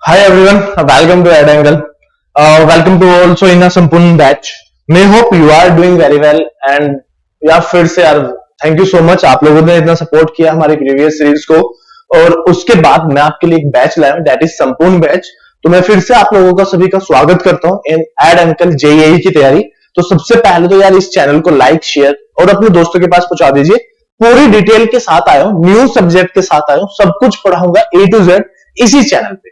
Hi everyone, welcome to Ad Angle. Welcome to also in a संपूर्ण batch. May hope you are doing very well and यार फिर से यार thank you so much आप लोगों ने इतना सपोर्ट किया हमारी प्रीवियस सीरीज को और उसके बाद मैं आपके लिए एक बैच लाया हूं दैट इज संपूर्ण बैच. तो मैं फिर से आप लोगों का सभी का स्वागत करता हूं इन एड अंकल जेईई की तैयारी. तो सबसे पहले तो यार इस चैनल को लाइक शेयर और अपने दोस्तों के पास पहुंचा दीजिए. पूरी डिटेल के साथ आया हूं, न्यू सब्जेक्ट के साथ आया हूं, सब कुछ पढ़ाऊंगा A to Z इसी चैनल पे.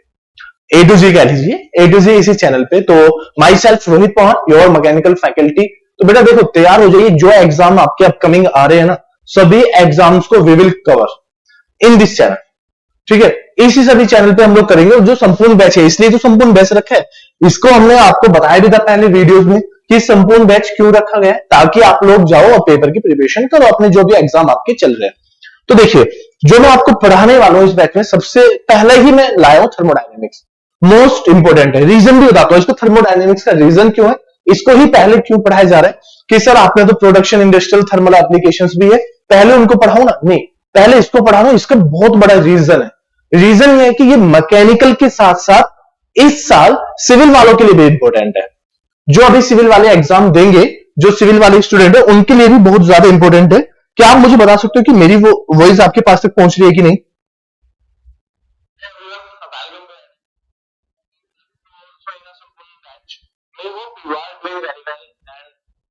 A to Z कह लीजिए, A to Z इसी चैनल पे. तो my self Rohit Pawar, your mechanical faculty. तो बेटा देखो तैयार हो जाइए, जो एग्जाम आपके अपकमिंग आ रहे हैं ना सभी एग्जाम्स को we will cover in this channel. ठीक है, इसी सभी चैनल पे हम लोग करेंगे. जो संपूर्ण बैच है इसलिए तो संपूर्ण बैच रखा है. इसको हमने आपको बताया भी था पहले वीडियोस में कि संपूर्ण बैच क्यों रखा गया है, ताकि आप लोग जाओ और पेपर की प्रिपरेशन करो अपने जो भी एग्जाम आपके चल रहे हैं. तो देखिए जो मैं आपको पढ़ाने वाला हूं इस बैच में, सबसे पहले ही मैं लाया हूं थर्मोडायनेमिक्स. मोस्ट इंपोर्टेंट है, रीजन भी बताता हूं इसको. थर्मोडायनेमिक्स का रीजन क्यों है, इसको ही पहले क्यों पढ़ाया जा रहा है कि सर आपने तो प्रोडक्शन इंडस्ट्रियल थर्मल एप्लीकेशंस भी है, पहले उनको पढ़ाओ ना. नहीं, पहले इसको पढ़ा रहा हूं. इसका बहुत बड़ा रीजन है. रीजन ये है कि ये मैकेनिकल के साथ साथ इस साल सिविल वालों के लिए भी इंपॉर्टेंट है. जो अभी सिविल वाले एग्जाम देंगे, जो सिविल वाले स्टूडेंट है उनके लिए भी बहुत ज्यादा इंपॉर्टेंट है. क्या आप मुझे बता सकते हो कि मेरी वो वॉइस आपके पास तक पहुंच रही है कि नहीं?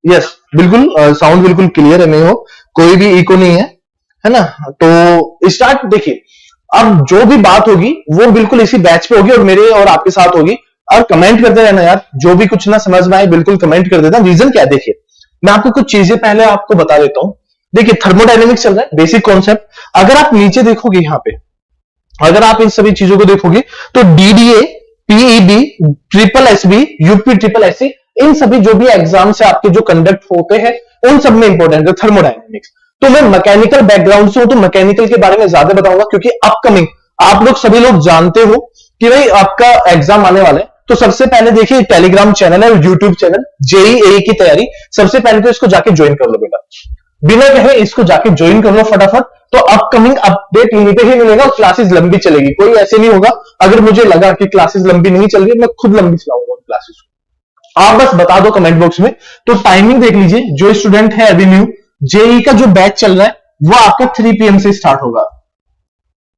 यस बिल्कुल, साउंड बिल्कुल क्लियर है. मैं हो कोई भी इको नहीं है ना. तो स्टार्ट देखिए, अब जो भी बात होगी वो बिल्कुल इसी बैच पे होगी और मेरे और आपके साथ होगी. और कमेंट करते रहना यार, जो भी कुछ ना समझ में आए बिल्कुल कमेंट कर देना. रीजन क्या है देखिए, मैं आपको कुछ चीजें पहले आपको बता देता हूं. देखिए थर्मोडायनेमिक्स चल रहा है, बेसिक कॉन्सेप्ट. अगर आप नीचे देखोगे यहाँ पे, अगर आप इन सभी चीजों को देखोगे तो DDA, PEB, triple SB, UP triple SC, इन सभी जो भी एग्जाम से आपके जो कंडक्ट होते हैं उन सब में इंपॉर्टेंट है थर्मोडायनेमिक्स. तो मैं मैकेनिकल बैकग्राउंड से हूं तो मैकेनिकल के बारे में ज्यादा बताऊंगा, क्योंकि अपकमिंग आप लोग सभी लोग जानते हो कि भाई आपका एग्जाम आने वाला है. तो सबसे पहले देखिए टेलीग्राम चैनल है और यूट्यूब चैनल जेईई की तैयारी. सबसे पहले तो इसको जाके ज्वाइन कर लो बेटा, बिना कहे इसको जाके ज्वाइन कर लो फटाफट. तो अपकमिंग अपडेट यहीं पे ही मिलेगा और क्लासेस लंबी चलेगी. कोई ऐसे नहीं होगा अगर मुझे लगा कि क्लासेस लंबी नहीं चल रही, मैं खुद लंबी चलाऊंगा क्लासेस को. आप बस बता दो कमेंट बॉक्स में. तो टाइमिंग देख लीजिए, जो स्टूडेंट है अभी न्यू जेई का जो बैच चल रहा है वो आपका 3 PM से स्टार्ट होगा.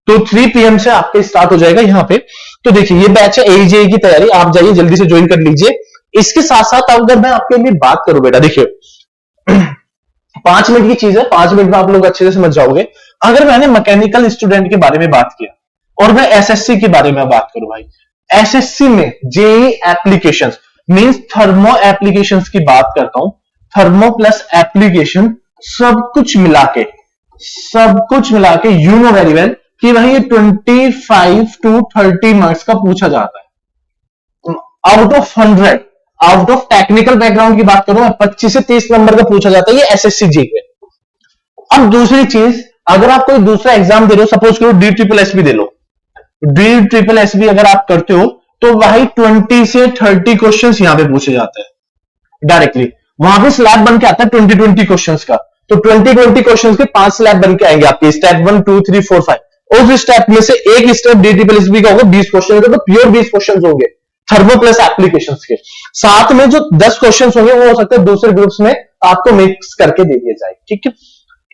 तो 3 PM से आपके स्टार्ट हो जाएगा यहाँ पे. तो देखिए ये बैच है एजेई की तैयारी, आप जाइए जल्दी से ज्वाइन कर लीजिए. इसके साथ साथ अगर मैं आपके लिए बात करूं बेटा, देखिए 5 मिनट की चीज है, 5 मिनट में आप लोग अच्छे से समझ जाओगे. अगर मैंने मैकेनिकल स्टूडेंट के बारे में बात किया और मैं एसएससी के बारे में बात करूं भाई, एसएससी में JE applications means thermo applications की बात करता हूं. थर्मो प्लस एप्लीकेशन सब कुछ मिला के यू नो वेरी वेल कि भाई ये 25 to 30 मार्क्स का पूछा जाता है out of 100. Out of technical background की बात करूं 25 से 30 नंबर का पूछा जाता है ये एसएससी जी में. अब दूसरी चीज, अगर आप कोई दूसरा एग्जाम दे रहे हो, सपोज करो डी ट्रिपल एस बी दे लो, डी ट्रिपल एस बी अगर आप करते हो तो भाई 20 से 30 क्वेश्चंस यहां पे पूछे जाते हैं डायरेक्टली. वहां पे स्लैब बन के आता है 20 क्वेश्चंस का. तो 20 क्वेश्चंस के 5 स्लैब बन के आएंगे आपके, स्टेप 1 2 3 4 5. उस स्टेप में से एक step D triple S B का होगा 20 क्वेश्चन का. तो प्योर 20 क्वेश्चन होंगे थर्मो प्लस एप्लीकेशन के. साथ में जो 10 क्वेश्चन होंगे वो हो सकता है दूसरे ग्रुप्स में आपको मिक्स करके दे दिया जाए. ठीक है,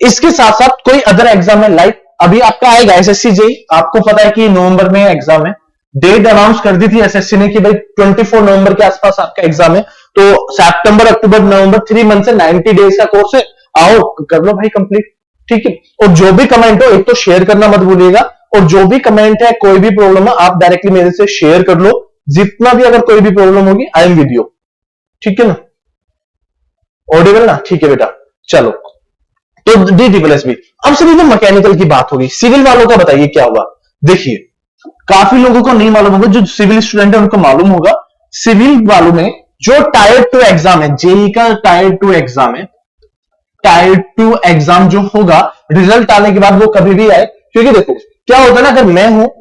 इसके साथ साथ कोई अदर एग्जाम है लाइक अभी आपका आएगा एसएससी जेई. आपको पता है कि नवंबर में एग्जाम है, डेट अनाउंस कर दी थी एसएससी ने कि भाई 24 नवंबर के आसपास आपका एग्जाम है. तो सितंबर अक्टूबर नवंबर 3 मंथ से 90 डेज का कोर्स है, आओ कर लो भाई कंप्लीट. ठीक है, और जो भी कमेंट हो एक तो शेयर करना मत भूलिएगा, और जो भी कमेंट है कोई भी प्रॉब्लम है आप डायरेक्टली मेरे से शेयर कर लो. जितना भी अगर कोई भी प्रॉब्लम होगी आई एम विद यू. ठीक है ना, ऑडिबल ना? ठीक है बेटा, चलो. तो डी ट्रिपल एस बी. अब सभी तो मैकेनिकल की बात होगी, सिविल वालों का बताइए क्या हुआ. देखिए काफी लोगों को नहीं मालूम होगा, जो सिविल स्टूडेंट है उनको मालूम होगा. सिविल वालों में जो टायर 2 एग्जाम है, जेई का टायर 2 एग्जाम है, टायर 2 एग्जाम जो होगा रिजल्ट आने के बाद वो कभी भी आए. क्योंकि देखो क्या होता है ना, अगर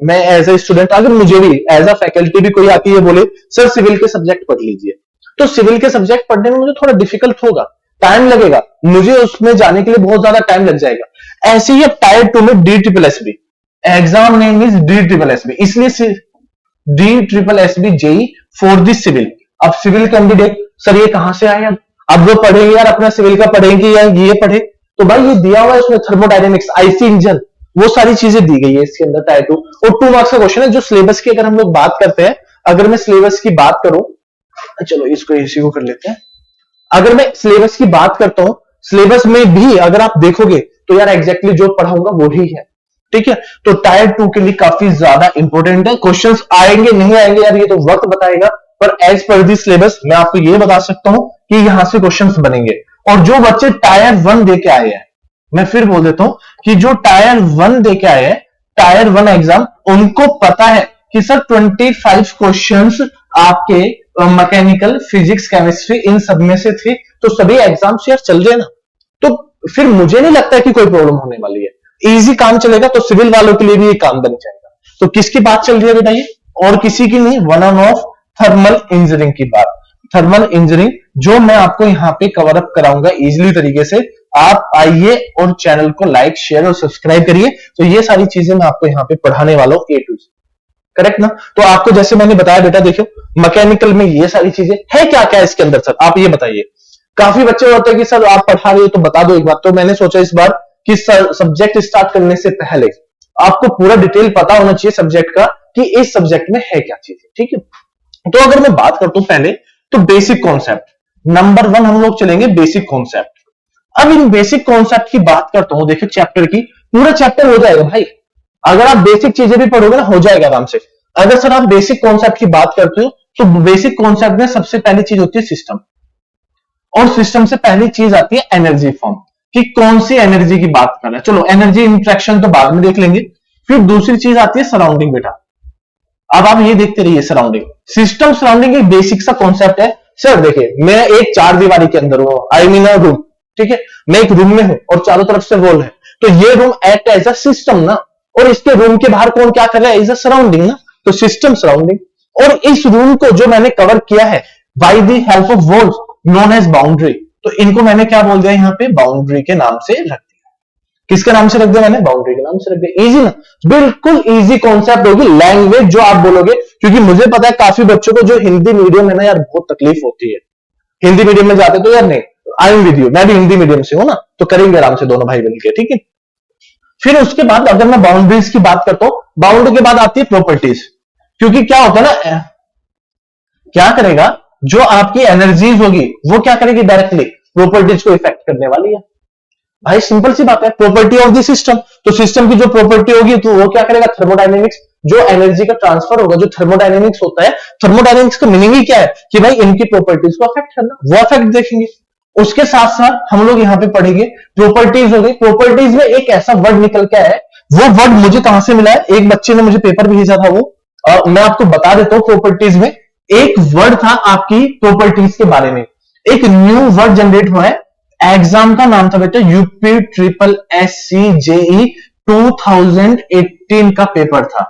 मैं एज ए स्टूडेंट, अगर मुझे भी एज अ फैकल्टी भी कोई आती है बोले सर सिविल के सब्जेक्ट पढ़ लीजिए, तो सिविल के सब्जेक्ट पढ़ने में मुझे थोड़ा डिफिकल्ट होगा, टाइम लगेगा, मुझे उसमें जाने के लिए बहुत ज्यादा टाइम लग जाएगा. ऐसे ही अब टायर 2 में D triple S B exam name is D triple S B, इसलिए DSSB JEE for the civil. अब सिविल कैंडिडेट सर ये कहां से आया, अब वो पढ़ेंगे यार अपना सिविल का पढ़ेंगे या ये पढ़े, तो भाई ये दिया हुआ है इसमें थर्मोडायनेमिक्स, आईसी इंजन, वो सारी चीजें दी गई है इसके अंदर टायर 2 और 2 मार्क्स का क्वेश्चन है। जो सिलेबस की अगर हम लोग बात करते हैं, अगर मैं सिलेबस की बात करूं, चलो इसको इसी को कर लेते हैं। अगर मैं सिलेबस की बात करता हूं, सिलेबस में भी अगर आप देखोगे तो यार एग्जैक्टली जो पढ़ाऊंगा वही है, ठीक है। तो टायर 2 के लिए काफी ज्यादा इंपॉर्टेंट है। क्वेश्चंस आएंगे नहीं आएंगे यार ये तो वक्त बताएगा, पर एज पर दी सिलेबस मैं आपको ये बता सकता हूं कि यहां से क्वेश्चंस बनेंगे। और जो बच्चे टायर 1 दे के आए हैं, मैं फिर बोल देता हूं कि जो टायर 1 दे के आए हैं, टायर 1 एग्जाम, उनको पता है कि सर 25 क्वेश्चंस आपके मैकेनिकल, फिजिक्स, केमिस्ट्री इन सब में से थे, तो सभी एग्जाम्स यार चल रहे ना, तो फिर मुझे नहीं लगता कि कोई प्रॉब्लम होने वाली है, इजी काम चलेगा। तो सिविल वालों के लिए भी ये काम बन जाएगा। तो किसकी बात चल रही है बेटा, ये और किसी की नहीं, वन ऑफ थर्मल इंजीनियरिंग की बात, थर्मल इंजीनियरिंग, जो मैं आपको यहाँ पे कवर अप कराऊंगा इजिली तरीके से। आप आइए और चैनल को लाइक, शेयर और सब्सक्राइब करिए। तो ये सारी चीजें मैं आपको यहाँ पे पढ़ाने वाला हूं A to Z, करेक्ट ना। तो आपको जैसे मैंने बताया बेटा, देखो मैकेनिकल में ये सारी चीजें है, क्या क्या इसके अंदर सर आप ये बताइए। काफी बच्चे होते हैं कि सर आप पढ़ा रहे हो तो बता दो एक बार, तो मैंने सोचा इस बार कि सब्जेक्ट स्टार्ट करने से पहले आपको पूरा डिटेल पता होना चाहिए सब्जेक्ट का कि इस सब्जेक्ट में है क्या चीजें, ठीक है। तो अगर मैं बात करता हूं पहले तो बेसिक कॉन्सेप्ट, नंबर 1 हम लोग चलेंगे बेसिक कॉन्सेप्ट। अब इन बेसिक कॉन्सेप्ट की बात करता हूं, देखो चैप्टर की, पूरा चैप्टर हो जाएगा भाई, अगर आप बेसिक चीजें भी पढ़ोगे ना हो जाएगा आराम से। अगर सर आप बेसिक कॉन्सेप्ट की बात करते हो तो बेसिक कॉन्सेप्ट में सबसे पहली चीज होती है सिस्टम, और सिस्टम से पहली चीज आती है एनर्जी फॉर्म, कि कौन सी एनर्जी की बात कर रहे हैं। चलो एनर्जी इंट्रैक्शन तो बाद में देख लेंगे। फिर दूसरी चीज आती है सराउंडिंग बेटा। अब आप ये देखते रहिए, सराउंडिंग, सिस्टम सराउंडिंग एक बेसिक सा कॉन्सेप्ट है। सर देखिए मैं एक 4 दीवारी के अंदर हूं, आई मीन अ रूम, ठीक है, मैं एक रूम में हूं और चारों तरफ से वॉल है, तो ये room act as a system ना, और इसके रूम के बाहर कौन क्या कर रहा है, एज अ सराउंडिंग ना, तो सिस्टम सराउंडिंग। और इस रूम को जो मैंने कवर किया है by the help of walls known as boundary, तो इनको मैंने क्या बोल दिया यहाँ पे, बाउंड्री के नाम से रख दिया। किसके नाम से रख दिया मैंने, बाउंड्री के नाम से रख दिया। इजी ना, बिल्कुल इजी कॉन्सेप्ट होगी। लैंग्वेज जो आप बोलोगे, क्योंकि मुझे पता है काफी बच्चों को जो हिंदी मीडियम है ना यार बहुत तकलीफ होती है, हिंदी मीडियम में जाते तो यार नहीं, आई एम विद यू, मैं भी हिंदी मीडियम से हूं ना, तो करेंगे आराम से दोनों भाई मिलकर, ठीक है। फिर उसके बाद अगर मैं बाउंड्रीज की बात करता हूं, बाउंड्री के बाद आती है प्रॉपर्टीज, क्योंकि क्या होता है ना, क्या करेगा, जो आपकी एनर्जीज होगी वो क्या करेगी, डायरेक्टली प्रॉपर्टीज को इफेक्ट करने वाली है भाई, सिंपल सी बात है, प्रॉपर्टी ऑफ द सिस्टम। तो सिस्टम की जो प्रॉपर्टी होगी तो वो क्या करेगा, थर्मोडायनेमिक्स, जो एनर्जी का ट्रांसफर होगा, जो थर्मोडायनेमिक्स होता है, थर्मोडायनेमिक्स का मीनिंग ही क्या है कि भाई इनकी प्रॉपर्टीज को अफेक्ट करना, वो अफेक्ट देखेंगे। उसके साथ साथ हम लोग यहाँ पे पढ़ेंगे प्रॉपर्टीज हो गई। प्रॉपर्टीज में एक ऐसा वर्ड निकल के है, वो वर्ड मुझे कहां से मिला है, एक बच्चे ने मुझे पेपर भेजा था वो, मैं आपको बता देता हूं। प्रॉपर्टीज में एक वर्ड था आपकी प्रॉपर्टीज के बारे में, एक न्यू वर्ड जनरेट हुआ है, एग्जाम का नाम था बेटा UPSSC JEE 2018 का पेपर था,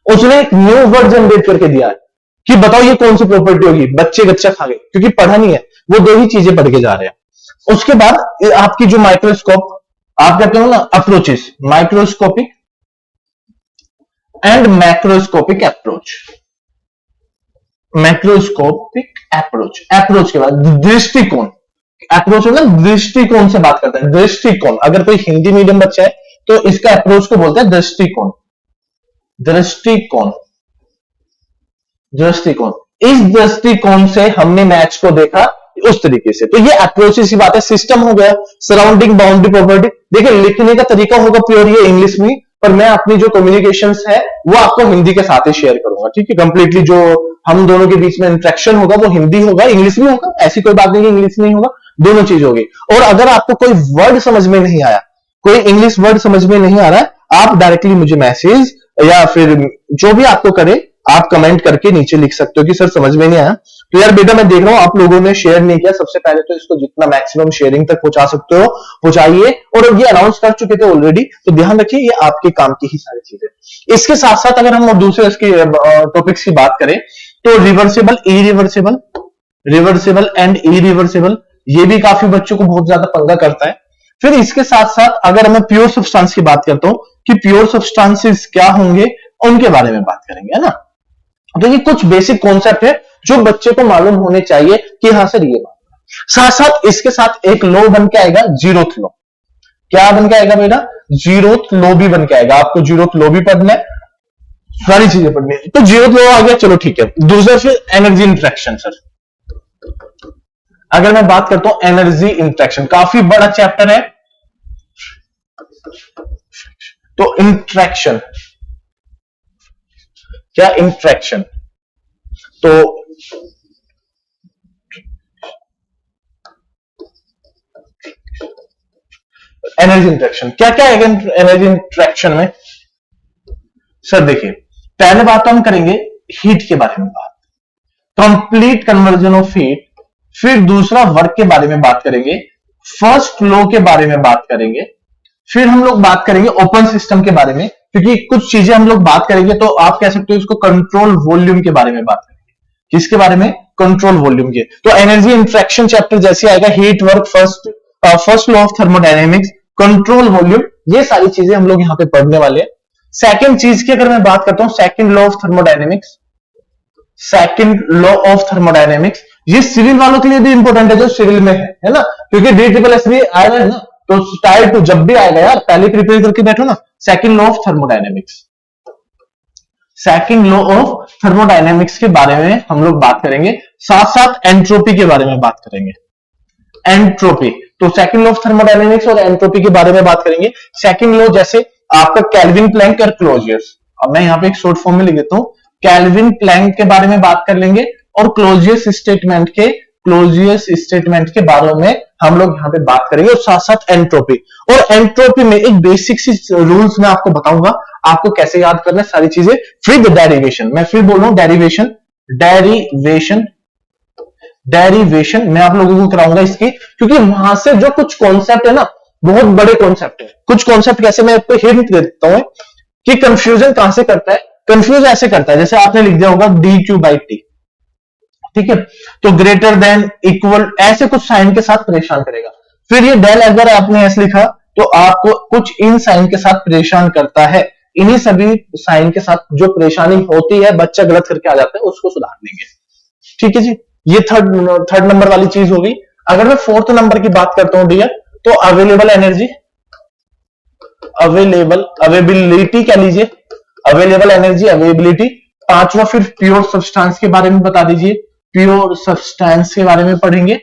उसने एक न्यू वर्ड जनरेट करके दिया है कि बताओ ये कौन सी प्रॉपर्टी होगी, बच्चे गच्चा खा गए क्योंकि पढ़ा नहीं है, वो 2 ही चीजें पढ़ के जा रहे हैं। उसके बाद आपकी जो माइक्रोस्कोप, आप कहते हो ना approaches, microscopic and macroscopic approach, macroscopic approach, approach के बाद दृष्टिकोण, अप्रोच मतलब दृष्टिकोण से बात करता है, दृष्टिकोण। अगर कोई हिंदी मीडियम बच्चा है तो इसका अप्रोच को बोलते हैं दृष्टिकोण, दृष्टिकोण, दृष्टिकोण। इस दृष्टिकोण से हमने मैच को देखा उस तरीके से, तो ये अप्रोचेस की बात है। सिस्टम हो गया, सराउंडिंग, बाउंड्री, प्रॉपर्टी। देखिए लिखने का तरीका होगा प्योर ये इंग्लिश में, पर मैं अपनी जो कम्युनिकेशंस है वो आपको हिंदी के साथ ही शेयर करूंगा, ठीक है। कंप्लीटली जो हम दोनों के बीच में इंटरेक्शन होगा वो हिंदी होगा, इंग्लिश भी होगा, ऐसी कोई बात नहीं कि इंग्लिश नहीं होगा, दोनों चीज होगी। और अगर आपको कोई वर्ड समझ में नहीं आया, कोई इंग्लिश वर्ड समझ में नहीं आ रहा है, आप डायरेक्टली मुझे मैसेज या फिर जो भी आपको करे आप कमेंट करके नीचे लिख सकते हो कि सर समझ में नहीं आया। तो यार बेटा मैं देख रहा हूं आप लोगों ने शेयर नहीं किया, सबसे पहले तो इसको जितना मैक्सिमम शेयरिंग तक पहुंचा सकते हो पहुंचाइए, और ये अनाउंस कर चुके थे ऑलरेडी, तो ध्यान रखिए ये आपके काम की ही सारी चीजें। इसके साथ साथ अगर हम दूसरे इसके टॉपिक्स की बात करें तो reversible, irreversible, reversible and irreversible, ये भी काफी बच्चों को बहुत ज्यादा पंगा करता है। फिर इसके साथ साथ अगर मैं प्योर सब्सटेंस की बात करता हूं कि प्योर सब्सटेंसेस क्या होंगे, उनके बारे में बात करेंगे, है ना। तो ये कुछ बेसिक कॉन्सेप्ट है जो बच्चे को मालूम होने चाहिए कि हाँ सर ये बात। साथ साथ इसके साथ एक लॉ बन के आएगा, जीरोथ लॉ। क्या बन के आएगा बेटा? जीरोथ लॉ भी बन के आएगा। आपको जीरोथ लॉ भी पढ़ना है, सारी चीजें पढ़नी है। तो जीरोथ लॉ आ गया, चलो ठीक है। दूसरा फिर एनर्जी इंटरेक्शन। सर अगर मैं बात करता हूं एनर्जी इंटरेक्शन, काफी बड़ा चैप्टर है। तो इंटरेक्शन क्या? इंटरेक्शन तो एनर्जी इंटरेक्शन क्या क्या है एनर्जी इंटरेक्शन में? सर देखिए, पहले बात तो हम करेंगे हीट के बारे में बात, कंप्लीट कन्वर्जन ऑफ हीट। फिर दूसरा वर्क के बारे में बात करेंगे, फर्स्ट लॉ के बारे में बात करेंगे। फिर हम लोग बात करेंगे ओपन सिस्टम के बारे में, क्योंकि कुछ चीजें हम लोग बात करेंगे तो आप कह सकते हो इसको कंट्रोल वॉल्यूम के बारे में बात करेंगे। किसके बारे में? कंट्रोल वॉल्यूम के। तो एनर्जी इंटरेक्शन चैप्टर जैसे आएगा, heat work, first law of thermodynamics, control volume, ये सारी चीजें हम लोग यहां पे पढ़ने वाले हैं। सेकंड चीज की अगर मैं बात करता हूं, second law of thermodynamics. Second law of thermodynamics ये सिविल वालों के लिए भी इंपॉर्टेंट है, जो सिविल में है ना, क्योंकि DSSS भी आएगा है ना, तो टायर 2 जब भी आएगा यार, पहले प्रिपेयर करके बैठो ना। Second law of thermodynamics, second law of thermodynamics के बारे में हम लोग बात करेंगे। साथ साथ एंट्रोपी के बारे में बात करेंगे। एंट्रोपी, तो सेकंड लॉ ऑफ थर्मोडायनेमिक्स और एंट्रोपी के बारे में बात करेंगे। सेकंड लॉ जैसे आपका केल्विन प्लैंक और क्लोजियस, अब मैं यहां पे एक शॉर्ट फॉर्म में लिख देता हूं, केल्विन प्लैंक के बारे में बात कर लेंगे और क्लोजियस स्टेटमेंट के बारे में हम लोग यहां पे बात करेंगे, और साथ साथ एंट्रोपी। और एंट्रोपी में एक बेसिक सी रूल्स मैं आपको बताऊंगा, आपको कैसे याद करना है सारी चीजें। फिर डेरिवेशन, मैं फिर बोल रहा हूं डेरिवेशन मैं आप लोगों को कराऊंगा इसकी, क्योंकि वहां से जो कुछ कॉन्सेप्ट है ना, बहुत बड़े कॉन्सेप्ट है। कुछ कॉन्सेप्ट कैसे, मैं आपको हिंट देता हूं कि कंफ्यूजन कहां से करता है। कंफ्यूज ऐसे करता है जैसे आपने लिख दिया होगा dq/t, ठीक है, तो ग्रेटर देन, इक्वल, ऐसे कुछ साइन के साथ परेशान करेगा। फिर ये डेल अगर आपने ऐसे लिखा तो आपको कुछ इन साइन के साथ परेशान करता है। इन्हीं सभी साइन के साथ जो परेशानी होती है, बच्चा गलत करके आ जाता है, उसको सुधार लेंगे। ठीक है जी, ये थर्ड नंबर वाली चीज होगी। अगर मैं फोर्थ नंबर की बात करता हूं डियर, तो अवेलेबल एनर्जी, अवेबिलिटी कह लीजिए, अवेलेबल एनर्जी, अवेबिलिटी। पांचवा फिर प्योर सब्सटेंस के बारे में बता दीजिए, प्योर सब्सटेंस के बारे में पढ़ेंगे।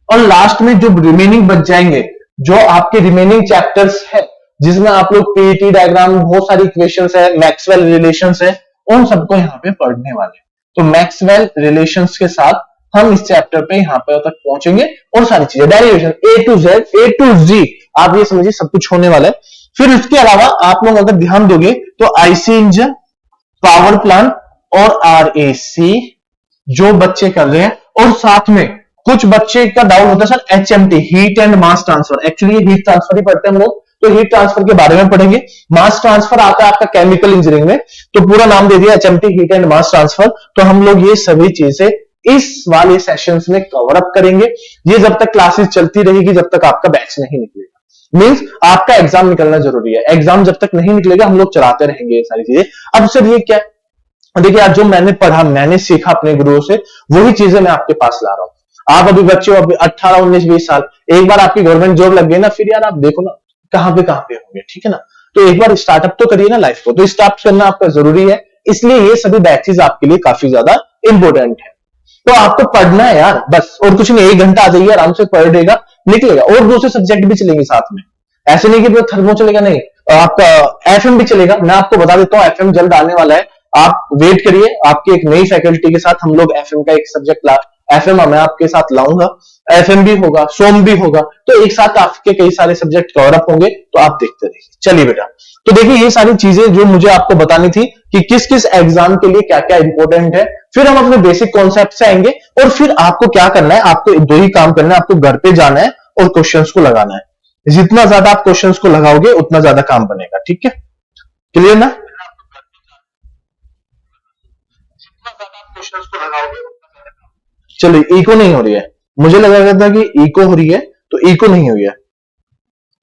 और लास्ट में जो रिमेनिंग बच जाएंगे, जो आपके रिमेनिंग चैप्टर्स है, जिसमें आप लोग पीईटी डायग्राम, बहुत सारी इक्वेशंस है, मैक्सवेल रिलेशंस है, उन सबको यहाँ पे पढ़ने वाले। तो मैक्सवेल रिलेशंस के साथ हम इस चैप्टर पे यहाँ पे तक पहुंचेंगे, और सारी चीजें derivation A to Z, A to Z, आप ये समझिए सब कुछ होने वाला है। फिर इसके अलावा आप लोग अगर ध्यान दोगे तो आईसी इंजन, पावर प्लांट और RAC जो बच्चे कर रहे हैं, और साथ में कुछ बच्चे का डाउट होता है sir HMT, heat and mass transfer. Actually heat transfer ही पढ़ते हैं हम लोग, तो हीट ट्रांसफर के बारे में पढ़ेंगे। मास ट्रांसफर आता है आपका केमिकल इंजीनियरिंग में, तो पूरा नाम दे दिया HMT, heat and mass transfer. तो हम लोग ये सभी चीजें इस वाले सेशंस में कवर अप करेंगे। ये जब तक क्लासेस चलती रहेगी, जब तक आपका बैच नहीं निकलेगा, मींस आपका एग्जाम निकलना जरूरी है। एग्जाम जब तक नहीं निकलेगा, हम लोग चलाते रहेंगे ये सारी चीजें। अब सर ये क्या है? देखिए आज जो मैंने पढ़ा, मैंने सीखा अपने गुरुओं से, वही चीजें मैं आपके पास ला रहा हूं। आप अभी बच्चे हो, अभी 18, 19, 20 साल, एक बार आपकी गवर्नमेंट जॉब लग गई ना, फिर यार आप देखो ना कहां पे होंगे, ठीक है ना। तो एक बार स्टार्टअप तो करिए ना लाइफ को, तो स्टार्ट करना आपका जरूरी है। इसलिए ये सभी बैचेस आपके लिए काफी ज्यादा इंपॉर्टेंट है। तो आपको पढ़ना है यार, बस, और कुछ नहीं। 1 घंटा आ जाइए, आराम से पढ़ेगा, निकलेगा। और दूसरे सब्जेक्ट भी चलेंगे साथ में, ऐसे नहीं कि थर्मो चलेगा, नहीं, आपका एफएम भी चलेगा। मैं आपको बता देता हूं, एफएम जल्द आने वाला है, आप वेट करिए। आपकी एक नई फैकल्टी के साथ हम लोग एफएम का एक सब्जेक्ट एफएम मैं आपके साथ लाऊंगा। एफएम भी होगा, सोम भी होगा, तो एक साथ आपके कई सारे सब्जेक्ट कवर अप होंगे, तो आप देखते रहिए। चलिए बेटा, तो देखिए ये सारी चीजें जो मुझे आपको बतानी थी कि किस किस एग्जाम के लिए क्या क्या इंपॉर्टेंट है। फिर हम अपने बेसिक कॉन्सेप्ट से आएंगे, और फिर आपको क्या करना है, आपको 2 ही काम करना है। आपको घर पे जाना है और क्वेश्चंस को लगाना है। जितना ज्यादा आप क्वेश्चंस को लगाओगे, उतना ज्यादा काम बनेगा। ठीक है, क्लियर ना? क्वेश्चंस को लगाओगे, चलिए इको नहीं हो रही है, मुझे लगा था कि इको हो रही है, तो इको नहीं हुई है।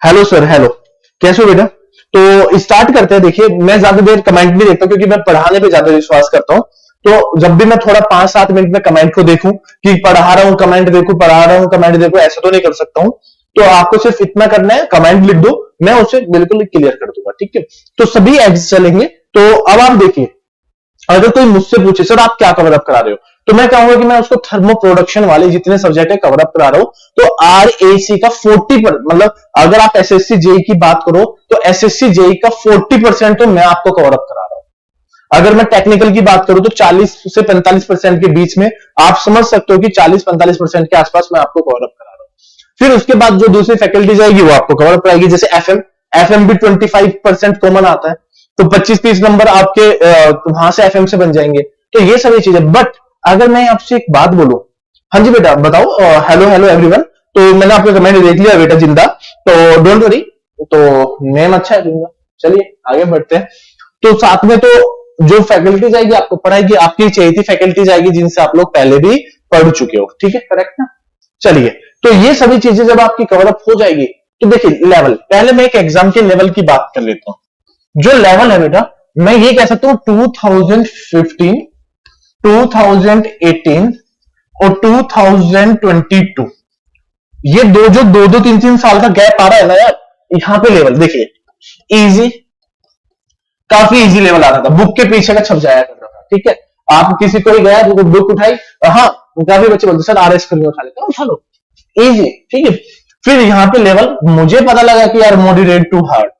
हेलो सर, हेलो, कैसे हो बेटा? तो स्टार्ट करते हैं। देखिए मैं ज्यादा देर कमेंट नहीं देखता, क्योंकि मैं पढ़ाने पे ज्यादा विश्वास करता हूं। तो जब भी मैं थोड़ा 5-7 मिनट में कमेंट को देखूं कि पढ़ा रहा हूं कमेंट देखूं, पढ़ा रहा हूं कमेंट देखूं, ऐसा तो नहीं कर सकता हूं। तो आपको सिर्फ इतना करना है, कमेंट लिख दो, मैं उसे बिल्कुल क्लियर कर दूंगा, ठीक है। तो सभी एग्स चलेंगे। तो अब आप देखिए, अगर कोई मुझसे पूछे सर आप क्या कवर अप करा रहे हो, तो मैं कहूंगा कि मैं उसको थर्मो प्रोडक्शन वाले जितने सब्जेक्ट है कवर अप करा रहा हूं। तो RAC का 40%, मतलब अगर आप SSC JEE की बात करो तो SSC JEE का 40% तो मैं आपको कवर अप करा रहा हूं। अगर मैं टेक्निकल की बात करूं तो 40 से 45% के बीच में आप समझ सकते हो कि 40-45% के आसपास मैं आपको कवर अप करा रहा हूं। फिर उसके बाद जो दूसरी फैकल्टीज आएगी वो आपको कवर अप कराएगी, जैसे FM भी 25% कॉमन आता है, तो 25-30 नंबर आपके वहां से FM से बन जाएंगे। तो ये सभी चीजें। बट अगर मैं आपसे एक बात बोलूं, हाँ जी बेटा बताओ, हेलो हेलो एवरीवन, तो मैंने आपका कमेंट देख लिया बेटा जिंदा, तो डोंट वरी, तो नेम अच्छा है जिंदा। चलिए आगे बढ़ते हैं। तो साथ में तो जो फैकल्टीज आएगी आपको पढ़ाएगी, आपकी चाहिए थी फैकल्टीज आएगी जिनसे आप लोग पहले भी पढ़ चुके हो, ठीक है, करेक्ट ना। चलिए, तो ये सभी चीजें जब आपकी कवर अप हो जाएगी, तो देखिए लेवल, पहले मैं एक एग्जाम के लेवल की बात कर लेता हूं। जो लेवल है बेटा, मैं ये कह सकता हूं 2015, 2018 और 2022, ये जो 2-3 साल का गैप आ रहा है ना यार, यहां पे लेवल देखिए, इजी, काफी इजी लेवल आ रहा था, बुक के पीछे का छप जाया कर रहा था, ठीक है। आप किसी को ही गया बुक उठाई, हाँ काफी बच्चे बोलते सर RS क्यों उठा लेते, उठा लो, इजी, ठीक है। फिर यहां पे लेवल मुझे पता लगा कि यार मॉडरेट टू हार्ड,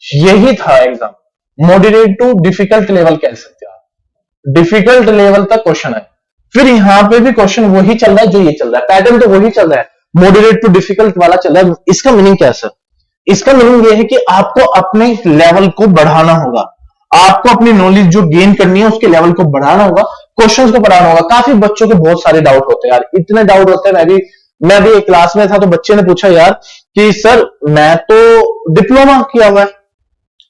यही था एग्जाम, मॉडरेट टू डिफिकल्ट लेवल कह सकते हो, डिफिकल्ट लेवल तक क्वेश्चन है। फिर यहां पे भी क्वेश्चन वही चल रहा है जो ये चल रहा है, पैटर्न तो वही चल रहा है, मॉडरेट टू डिफिकल्ट वाला चल रहा है। इसका मीनिंग क्या है सर? इसका मीनिंग ये है कि आपको अपने लेवल को बढ़ाना होगा, आपको अपनी नॉलेज जो गेन करनी है उसके लेवल को बढ़ाना होगा, क्वेश्चंस को बढ़ाना होगा। काफी बच्चों के बहुत सारे डाउट होते हैं यार, इतने डाउट होते हैं। मैं भी एक क्लास में था तो बच्चे ने पूछा यार कि सर मैं तो डिप्लोमा किया हुआ है,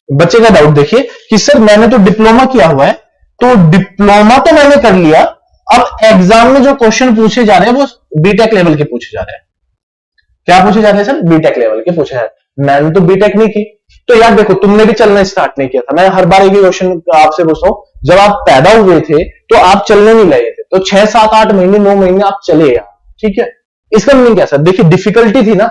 बच्चे का डाउट देखिए कि सर मैंने तो डिप्लोमा किया हुआ है, तो डिप्लोमा तो मैंने कर लिया, अब एग्जाम में जो क्वेश्चन पूछे जा रहे हैं वो बीटेक लेवल के पूछे जा रहे हैं। क्या पूछे जा रहे हैं सर? बीटेक लेवल के पूछे हैं। मैंने तो बीटेक नहीं की। तो यार देखो, तुमने भी चलना स्टार्ट नहीं किया था। मैं हर बार एक क्वेश्चन आपसे पूछता हूं, जब आप पैदा हुए थे तो आप चलने नहीं लगे थे, तो 6, 7, 8 महीने 9 महीने आप चले यार, ठीक है। इसका मीनिंग क्या सर? देखिए डिफिकल्टी थी ना,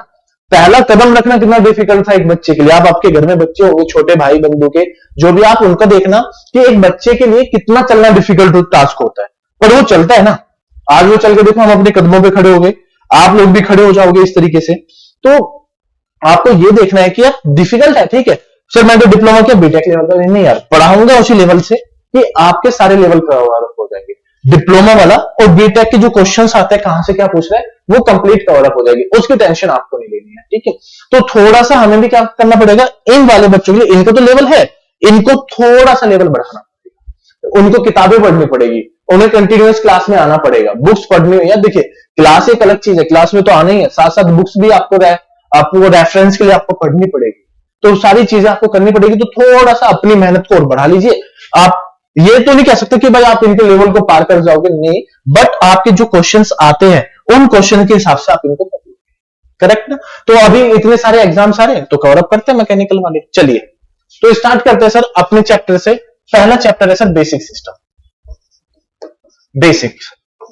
पहला कदम रखना कितना डिफिकल्ट था एक बच्चे के लिए। आप आपके घर में बच्चे होंगे, छोटे भाई बंधु के, जो भी, आप उनका देखना कि एक बच्चे के लिए कितना चलना डिफिकल्ट टास्क होता है, पर वो चलता है ना। आज वो चल के देखो, हम अपने कदमों पे खड़े हो गए, आप लोग भी खड़े हो जाओगे इस तरीके से। तो आपको ये देखना है कि यार डिफिकल्ट है, ठीक है सर मैं तो डिप्लोमा किया, बीटेक लेवल का नहीं यार, पढ़ाऊंगा उसी लेवल से कि आपके सारे लेवल कवर हो जाएंगे। डिप्लोमा वाला और बीटेक के जो क्वेश्चंस आते हैं, कहां से क्या पूछ रहे हैं, वो कंप्लीट कवर अप हो जाएगी, उसकी टेंशन आपको नहीं लेनी है, ठीक है। तो थोड़ा सा हमें भी क्या करना पड़ेगा, इन वाले बच्चों के लिए, इनका तो लेवल है, इनको थोड़ा सा लेवल बढ़ाना पड़ेगा, उनको किताबें पढ़नी पड़ेगी, उन्हें कंटिन्यूअस क्लास में आना पड़ेगा, बुक्स पढ़नी है। यार देखिए क्लास एक अलग चीज है, क्लास में तो आना ही है, साथ साथ बुक्स भी आपको रेफरेंस के लिए आपको पढ़नी पड़ेगी, तो सारी चीजें आपको करनी पड़ेगी। तो थोड़ा सा अपनी मेहनत को और बढ़ा लीजिए। आप ये तो नहीं कह सकते कि भाई आप इनके लेवल को पार कर जाओगे, नहीं, बट आपके जो क्वेश्चंस आते हैं उन क्वेश्चन के हिसाब से आप इनको कर लीजिए, करेक्ट ना। तो अभी इतने सारे एग्जाम्स आ रहे हैं, तो कवर अप करते हैं मैकेनिकल वाले। चलिए तो स्टार्ट करते हैं सर अपने चैप्टर से। पहला चैप्टर है sir basic system.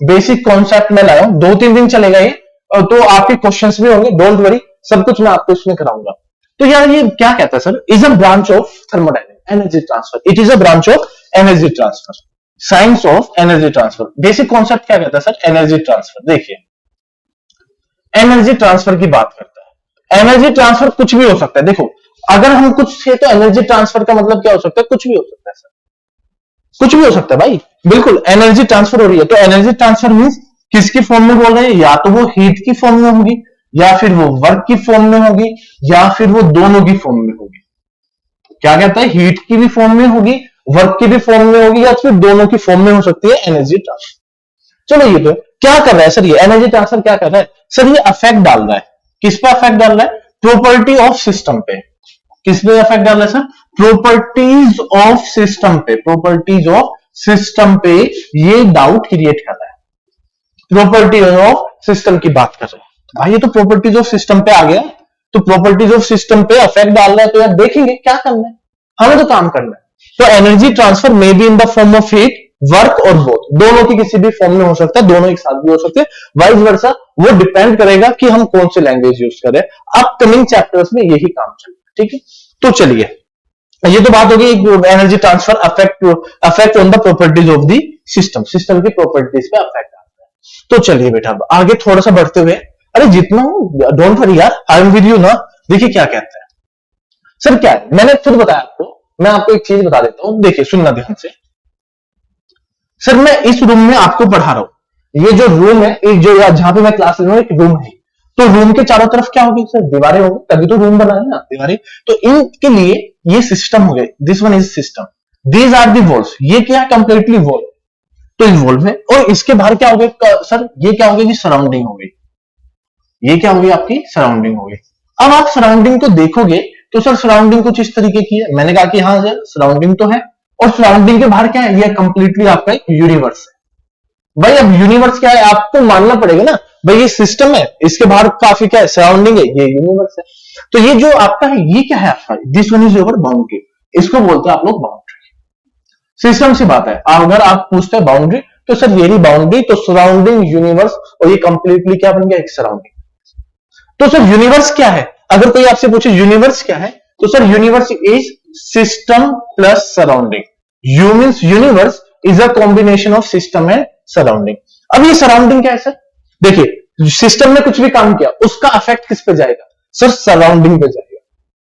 Basic concept में लाया हूं, 2-3 दिन चलेगा ये, तो आपके क्वेश्चंस भी होंगे, डोंट वरी, सब कुछ मैं आपको इसमें कराऊंगा। तो यार ये क्या कहता है sir? Is a branch of thermodynamics, energy transfer. It is a branch of energy transfer, science of energy transfer. Basic concept क्या कहता है सर? Energy transfer. देखिए एनर्जी ट्रांसफर की बात करता है। एनर्जी ट्रांसफर कुछ भी हो सकता है। देखो अगर हम कुछ से, तो एनर्जी ट्रांसफर का मतलब क्या हो सकता है? कुछ भी हो सकता है सर, कुछ भी हो सकता है भाई, बिल्कुल। एनर्जी ट्रांसफर हो रही है, तो एनर्जी ट्रांसफर मींस किसकी फॉर्म में बोल रहे हैं? या तो वो हीट की फॉर्म में होगी, या फिर वो वर्क की फॉर्म में होगी, या फिर वो दोनों की फॉर्म में होगी। क्या कहता है? हीट की भी फॉर्म में होगी, वर्क की भी फॉर्म में होगी, या फिर दोनों की फॉर्म में हो सकती है एनर्जी ट्रांसफर। चलो ये तो क्या कर रहा है सर? ये एनर्जी ट्रांसफर क्या कर रहा है सर? ये अफेक्ट डाल रहा है, किस पे अफेक्ट डाल रहा है? प्रॉपर्टी ऑफ सिस्टम पे। किस पे अफेक्ट डाल रहा है सर? प्रॉपर्टीज ऑफ सिस्टम पे। प्रॉपर्टीज ऑफ सिस्टम पे ये डाउट क्रिएट कर रहा है, प्रॉपर्टी ऑफ सिस्टम की बात कर रहे हैं। भाई ये तो प्रॉपर्टीज ऑफ सिस्टम पे आ गया, तो प्रॉपर्टीज ऑफ सिस्टम पे अफेक्ट डाल रहा है, तो यार देखेंगे क्या करना है, हमें तो काम करना है। तो energy transfer may be in the form of heat, work और बोथ दोनों की किसी भी फॉर्म में हो सकता है, दोनों एक साथ भी हो सकते हैं, वाइस वर्सा। वो डिपेंड करेगा कि हम कौन से लैंग्वेज यूज करें। अपकमिंग चैप्टर्स में यही काम चलेगा, ठीक है। तो चलिए, ये तो बात होगी energy transfer affect on the properties of the system, system की प्रॉपर्टीज पे अफेक्ट आता है। तो चलिए बेटा अब आगे थोड़ा सा बढ़ते हुए, अरे जितना हो डोंट वरी यार, आई एम विद यू ना। देखिए क्या कहता है सर, क्या है मैंने खुद बताया आपको, मैं आपको एक चीज बता देता हूं, देखिए सुनना ध्यान से। सर मैं इस रूम में आपको पढ़ा रहा हूं, ये जो रूम है, एक जो जहां पे मैं क्लास ले रहा हूं, एक रूम है, तो रूम के चारों तरफ क्या होगी सर, दीवारें होंगी, तभी तो रूम बना है ना, दीवारें। तो इनके लिए ये सिस्टम हो गए, this one is system, these are the walls, ये क्या है कंप्लीटली वॉल, तो इन्वॉल्व है। और इसके बाहर क्या हो गया सर, ये क्या हो गया जी, सराउंडिंग हो गई, ये क्या होगी आपकी सराउंडिंग होगी। अब आप सराउंडिंग को देखोगे तो सर सराउंडिंग कुछ इस तरीके की है, मैंने कहा कि हाँ सर सराउंडिंग तो है, और सराउंडिंग के बाहर क्या है, ये कंप्लीटली आपका एक यूनिवर्स है। भाई अब यूनिवर्स क्या है, आपको मानना पड़ेगा ना भाई, ये सिस्टम है, इसके बाहर काफी क्या है, सराउंडिंग है, ये यूनिवर्स है। तो ये जो आपका है, ये क्या है आपका, this one is your boundary, इसको बोलते हैं आप लोग बाउंड्री। सिस्टम सी बात है, अगर आप पूछते हैं बाउंड्री, तो सर ये बाउंड्री, तो सराउंडिंग यूनिवर्स, और ये कंप्लीटली क्या बन गया, एक सराउंडिंग। तो सर यूनिवर्स क्या है, अगर कोई आपसे पूछे यूनिवर्स क्या है, तो sir universe is system plus surrounding. You means universe is a combination of system and surrounding. अब ये सराउंडिंग क्या है सर, देखिए सिस्टम ने कुछ भी काम किया, उसका इफेक्ट किस पे जाएगा सर, सराउंडिंग पे जाएगा।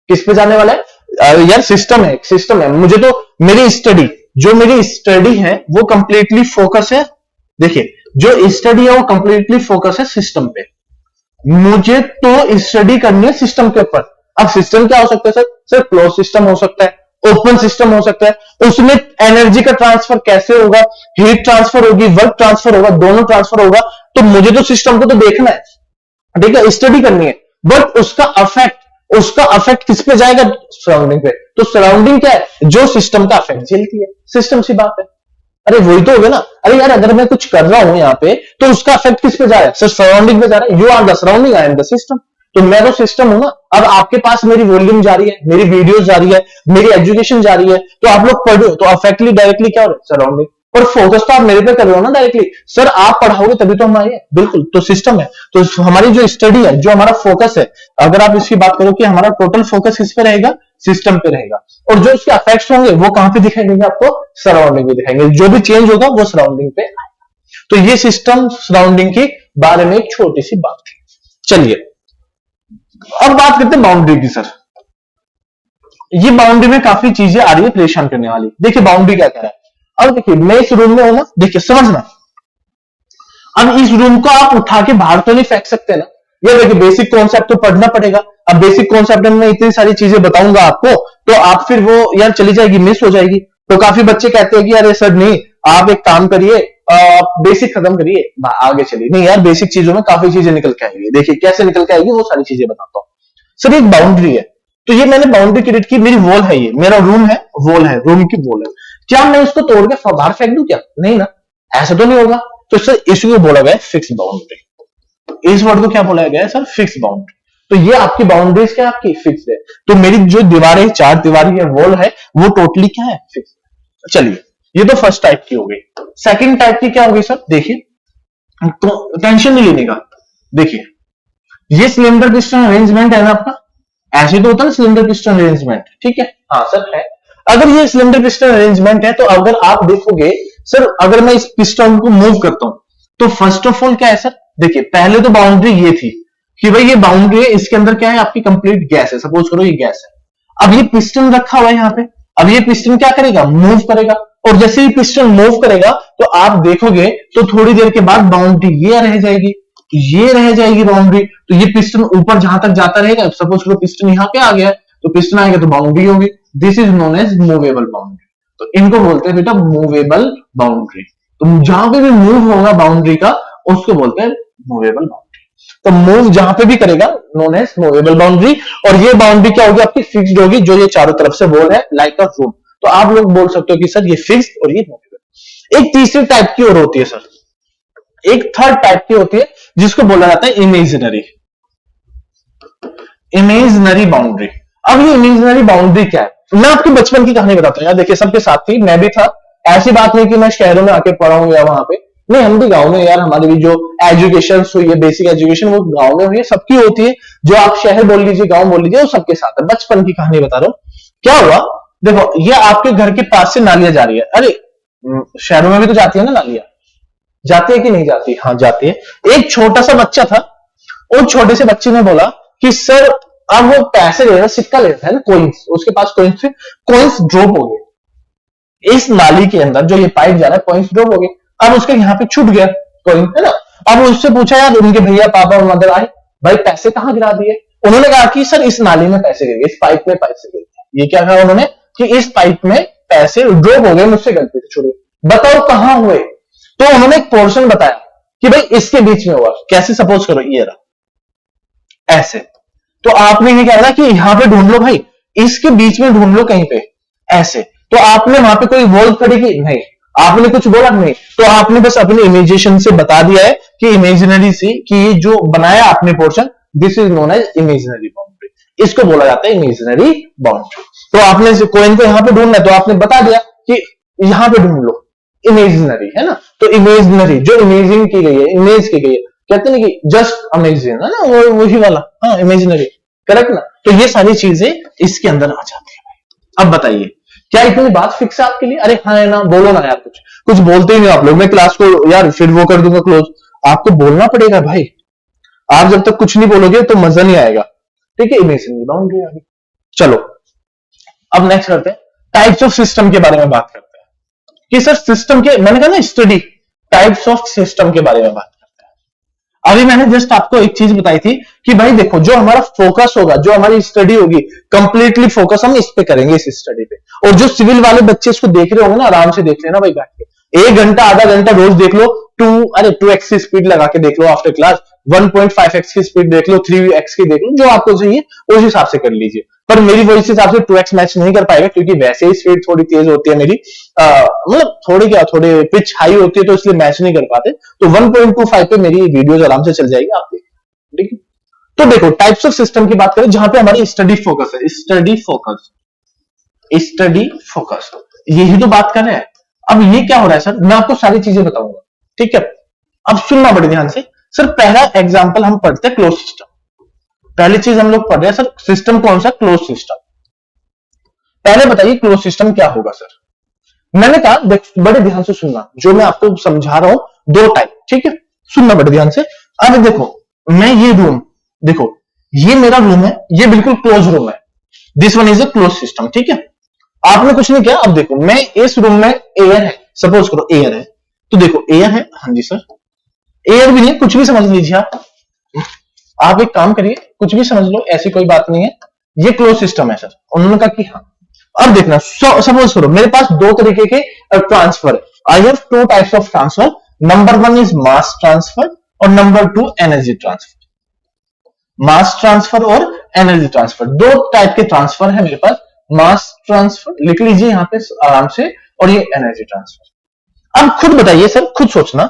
किस पे जाने वाला है यार, सिस्टम है, सिस्टम है, मुझे तो मेरी स्टडी, जो मेरी स्टडी है वो कंप्लीटली फोकस है, देखिए जो स्टडी है वो कंप्लीटली फोकस है सिस्टम पे, मुझे तो स्टडी करनी है सिस्टम के ऊपर। अब सिस्टम क्या हो सकता है सर, सर क्लोज सिस्टम हो सकता है, ओपन सिस्टम हो सकता है, उसमें एनर्जी का ट्रांसफर कैसे होगा, हीट ट्रांसफर होगी, वर्क ट्रांसफर होगा, दोनों ट्रांसफर होगा। तो मुझे तो सिस्टम को तो देखना है, ठीक है, स्टडी करनी है, बट उसका अफेक्ट किस पे जाएगा, सराउंडिंग पे। तो सराउंडिंग क्या है, जो सिस्टम का अफेक्ट झेलती है, सिस्टम सी बात है। अरे वही तो हो गया ना, अरे यार अगर मैं कुछ कर रहा हूं यहाँ पे, तो उसका इफेक्ट किस पे जा रहा है सर, सराउंडिंग पे जा रहा है। You are the surrounding, I am the system, तो मैं तो सिस्टम हूं ना। अब आपके पास मेरी वॉल्यूम जा रही है, मेरी वीडियोस जा रही है, मेरी एजुकेशन जा रही है, तो आप लोग पढ़ रहे हो, तो अफेक्टली डायरेक्टली क्या हो रहा है, सराउंडिंग। और फोकस तो आप मेरे पे कर रहे हो ना डायरेक्टली, सर आप पढ़ाओगे तभी तो हम आए, बिल्कुल, तो सिस्टम है। तो हमारी जो स्टडी है, जो हमारा फोकस है, अगर आप इसकी बात करो कि हमारा टोटल फोकस किस पे रहेगा, सिस्टम पे रहेगा, और जो इसके इफेक्ट्स होंगे वो कहां पे दिखाई देंगे आपको, सराउंडिंग में दिखाएंगे, जो भी चेंज होगा वो सराउंडिंग पे आएगा। तो ये सिस्टम सराउंडिंग के बारे में एक छोटी सी बात थी। चलिए अब बात करते हैं बाउंड्री की। सर ये बाउंड्री में काफी चीजें आ रही है परेशान करने वाली। देखिए बाउंड्री क्या कह रहा है, अब देखिए मैं इस रूम में हूं ना, देखिए समझना, अब इस रूम को आप उठा के बाहर तो नहीं फेंक सकते ना, ये देखिए बेसिक कॉन्सेप्ट तो पढ़ना पड़ेगा। अब बेसिक कॉन्सेप्ट में इतनी सारी चीजें बताऊंगा आपको, तो आप फिर वो यार चली जाएगी, मिस हो जाएगी। तो काफी बच्चे कहते हैं कि अरे सर नहीं, आप एक काम करिए, बेसिक खत्म करिए, आगे चलिए। नहीं यार, बेसिक चीजों में काफी चीजें निकल के आएगी। देखिए कैसे निकल के आएगी, वो सारी चीजें बताता हूं। सर एक बाउंड्री है, तो ये मैंने बाउंड्री क्रिएट की, मेरी वॉल है, ये मेरा रूम है, वॉल है, रूम की वॉल है। क्या मैं इसको तोड़ के बाहर फेंक दूं क्या, नहीं ना, ऐसा तो नहीं होगा। तो सर इसको बोला गया फिक्स बाउंड्री, इस वर्ड को क्या बोला गया है सर, फिक्स बाउंड्री। तो ये आपकी बाउंड्रीज क्या आपकी फिक्स है। तो मेरी जो दीवारें, चार दीवारी है, वॉल है, वो टोटली क्या है, फिक्स। चलिए ये तो फर्स्ट टाइप की हो गई। सेकंड टाइप की क्या होगी सर, देखिए तो टेंशन नहीं लेने का। देखिए ये सिलेंडर पिस्टन अरेंजमेंट है ना आपका, ऐसे तो होता है ना सिलेंडर पिस्टन अरेंजमेंट, ठीक है, हाँ सर है। अगर ये सिलेंडर पिस्टन अरेंजमेंट है, तो अगर आप देखोगे सर, अगर मैं इस पिस्टन को मूव करता हूं, तो फर्स्ट ऑफ ऑल क्या है सर, देखिए पहले तो बाउंड्री ये थी कि भाई ये बाउंड्री है, इसके अंदर क्या है आपकी कंप्लीट गैस है, सपोज करो ये गैस है। अब ये पिस्टन रखा हुआ है यहाँ पे, अब ये पिस्टन क्या करेगा, मूव करेगा, और जैसे ही पिस्टन मूव करेगा तो आप देखोगे तो थोड़ी देर के बाद बाउंड्री ये रह जाएगी, तो ये रह जाएगी बाउंड्री। तो ये पिस्टन ऊपर जहां तक जाता रहेगा, सपोज करो पिस्टन यहाँ पे आ गया, तो पिस्टन आएगा तो बाउंड्री होगी, this is known as movable boundary. तो इनको बोलते हैं बेटा मूवेबल बाउंड्री। तो जहां पे भी मूव होगा बाउंड्री का, उसको बोलते हैं मूवेबल बाउंड्री। तो मूव जहां पे भी करेगा नोन एज मूवेबल बाउंड्री। और ये बाउंड्री क्या होगी आपकी, फिक्स्ड होगी, जो ये चारों तरफ से वॉल है लाइक अ रूम। तो आप लोग बोल सकते हो कि सर ये फिक्स्ड और ये मूवेबल। एक तीसरी टाइप की और होती है सर, एक थर्ड टाइप की होती है, जिसको बोला जाता है इमेजिनरी, इमेजिनरी बाउंड्री। अब ये इमेजिनरी बाउंड्री क्या है, मैं आपकी बचपन की कहानी बताता हूं यार। देखिए सबके साथ थी, मैं भी था, ऐसी बात नहीं कि मैं शहरों में आके पढ़ा हूं या वहां पे, नहीं, हम भी गांव में यार, हमारी भी जो एजुकेशन हुई है, बेसिक एजुकेशन, वो गांव में हुई है, सबकी होती है। जो आप शहर बोल लीजिए, गांव बोल लीजिए, वो सबके साथ है। बचपन की कहानी बता रहा हूं। क्या हुआ, देखो, ये आपके घर के पास से नालियां जा रही है। अरे शहरों में भी तो जाती है ना नालियां, जाती है कि नहीं जाती? हाँ जाती है। एक छोटा सा बच्चा था, उस छोटे से बच्चे ने बोला कि सर, अब वो पैसे ले रहा, सिक्का ले रहा है ना, कोइंस, उसके पास कोइंस थे, कोइंस ड्रॉप हो गए इस नाली के अंदर, जो ये पाइप जा रहा है, कोइंस ड्रॉप हो गए। अब उसके यहाँ पे छूट गया कोइन, है ना। अब उससे पूछा यार, उनके भैया पापा और मदर आए, भाई पैसे कहाँ गिरा दिए? उन्होंने कहा कि सर इस नाली में पैसे गिर गए, इस पाइप में पैसे गिर गए। ये क्या कहा उन्होंने कि इस पाइप में पैसे ड्रॉप हो गए, मुझसे गलती से छूट गए। बताओ कहां हुए? तो उन्होंने एक पोर्शन बताया कि भाई इसके बीच में हुआ। कैसे? सपोज करो ये रहा ऐसे, तो आपने ये कहा था कि यहां पे ढूंढ लो भाई, इसके बीच में ढूंढ लो कहीं पे, ऐसे। तो आपने वहां पे कोई वॉल खड़ी की? नहीं। आपने कुछ बोला? नहीं। तो आपने बस अपनी इमेजिनेशन से बता दिया है कि इमेजिनरी सी, कि जो बनाया आपने portion, this is known as imaginary boundary. इसको बोला जाता है इमेजिनरी बाउंड्री। तो आपने कोइन को यहां पे ढूंढना है, तो आपने बता दिया कि यहां पे ढूंढ लो, इमेजिनरी, है ना। तो इमेजिनरी जो इमेजिंग की गई है, इमेज की गई है, कहते हैं कि जस्ट अमेजिंग, है ना, वो वही वाला, हाँ इमेजिनरी, करेक्ट ना। तो ये सारी चीजें इसके अंदर आ जाती है भाई। अब बताइए, क्या इतनी बात फिक्स है आपके लिए? अरे हाँ है ना, बोलो ना यार, कुछ कुछ बोलते ही नहीं आप लोग। मैं क्लास को यार फिर वो कर दूंगा क्लोज। आपको बोलना पड़ेगा भाई, आप जब तक कुछ नहीं बोलोगे तो मजा नहीं आएगा। ठीक है, इमेजिनरी बाउंड्री आ गई। चलो अब नेक्स्ट करते हैं, टाइप्स ऑफ सिस्टम के बारे में बात करते हैं कि सर सिस्टम के, मैंने कहा ना स्टडी, टाइप्स ऑफ सिस्टम के बारे में बात करते हैं। अभी मैंने जस्ट आपको एक चीज बताई थी कि भाई देखो, जो हमारा फोकस होगा, जो हमारी स्टडी होगी, कंप्लीटली फोकस हम इस पे करेंगे, इस स्टडी पे। और जो सिविल वाले बच्चे इसको देख रहे होंगे ना, आराम से देख लेना भाई बैठ के, 1 घंटा आधा घंटा रोज देख लो। 2x की स्पीड लगा के देख लो आफ्टर क्लास, 1.5x की स्पीड देख लो, 3x की देख लो, जो आपको चाहिए उस हिसाब से कर लीजिए। पर मेरी वॉइस के हिसाब से 2x मैच नहीं कर पाएगा, क्योंकि वैसे ही स्पीड थोड़ी तेज होती है मेरी, मतलब थोड़े पिच हाई होती है, तो इसलिए मैच नहीं कर पाते। तो 1.25 पे मेरी वीडियोस आराम से चल जाएगी, आप देखिए। ठीक है, तो देखो टाइप्स ऑफ सिस्टम की बात करें, जहां पे हमारी स्टडी फोकस है, स्टडी फोकस, यही तो बात कर रहे हैं। अब ये क्या हो रहा है सर, मैं आपको सारी चीजें बताऊंगा, ठीक है। अब सुनना बड़े ध्यान से। सर पहला एग्जांपल हम पढ़ते हैं क्लोज सिस्टम। पहली चीज हम लोग पढ़ रहे हैं सर, सिस्टम कौन सा? Close system. पहले बताइए क्लोज सिस्टम क्या होगा सर। मैंने कहा बड़े ध्यान से सुनना, जो मैं आपको समझा रहा हूं 2 टाइप, ठीक है, सुनना बड़े ध्यान से। अब देखो, मैं ये रूम, देखो ये मेरा रूम है, ये बिल्कुल क्लोज रूम है, this one is a close system, ठीक है। आपने कुछ नहीं किया। अब देखो, मैं इस रूम में, एयर है, सपोज करो एयर है, तो देखो एयर है, हाँ जी सर, एयर भी नहीं, कुछ भी समझ लीजिए आप एक काम करिए, कुछ भी समझ लो, ऐसी कोई बात नहीं है, ये क्लोज सिस्टम है सर। उन्होंने कहा कि हाँ। अब देखना, सपोज करो मेरे पास 2 तरीके के ट्रांसफर है, I have 2 types of transfer, number 1 is mass transfer और number 2 energy transfer. Mass transfer और एनर्जी ट्रांसफर, 2 टाइप के ट्रांसफर है मेरे पास। मास ट्रांसफर लिख लीजिए यहां पे आराम से, और ये एनर्जी ट्रांसफर। अब खुद बताइए सर, खुद सोचना,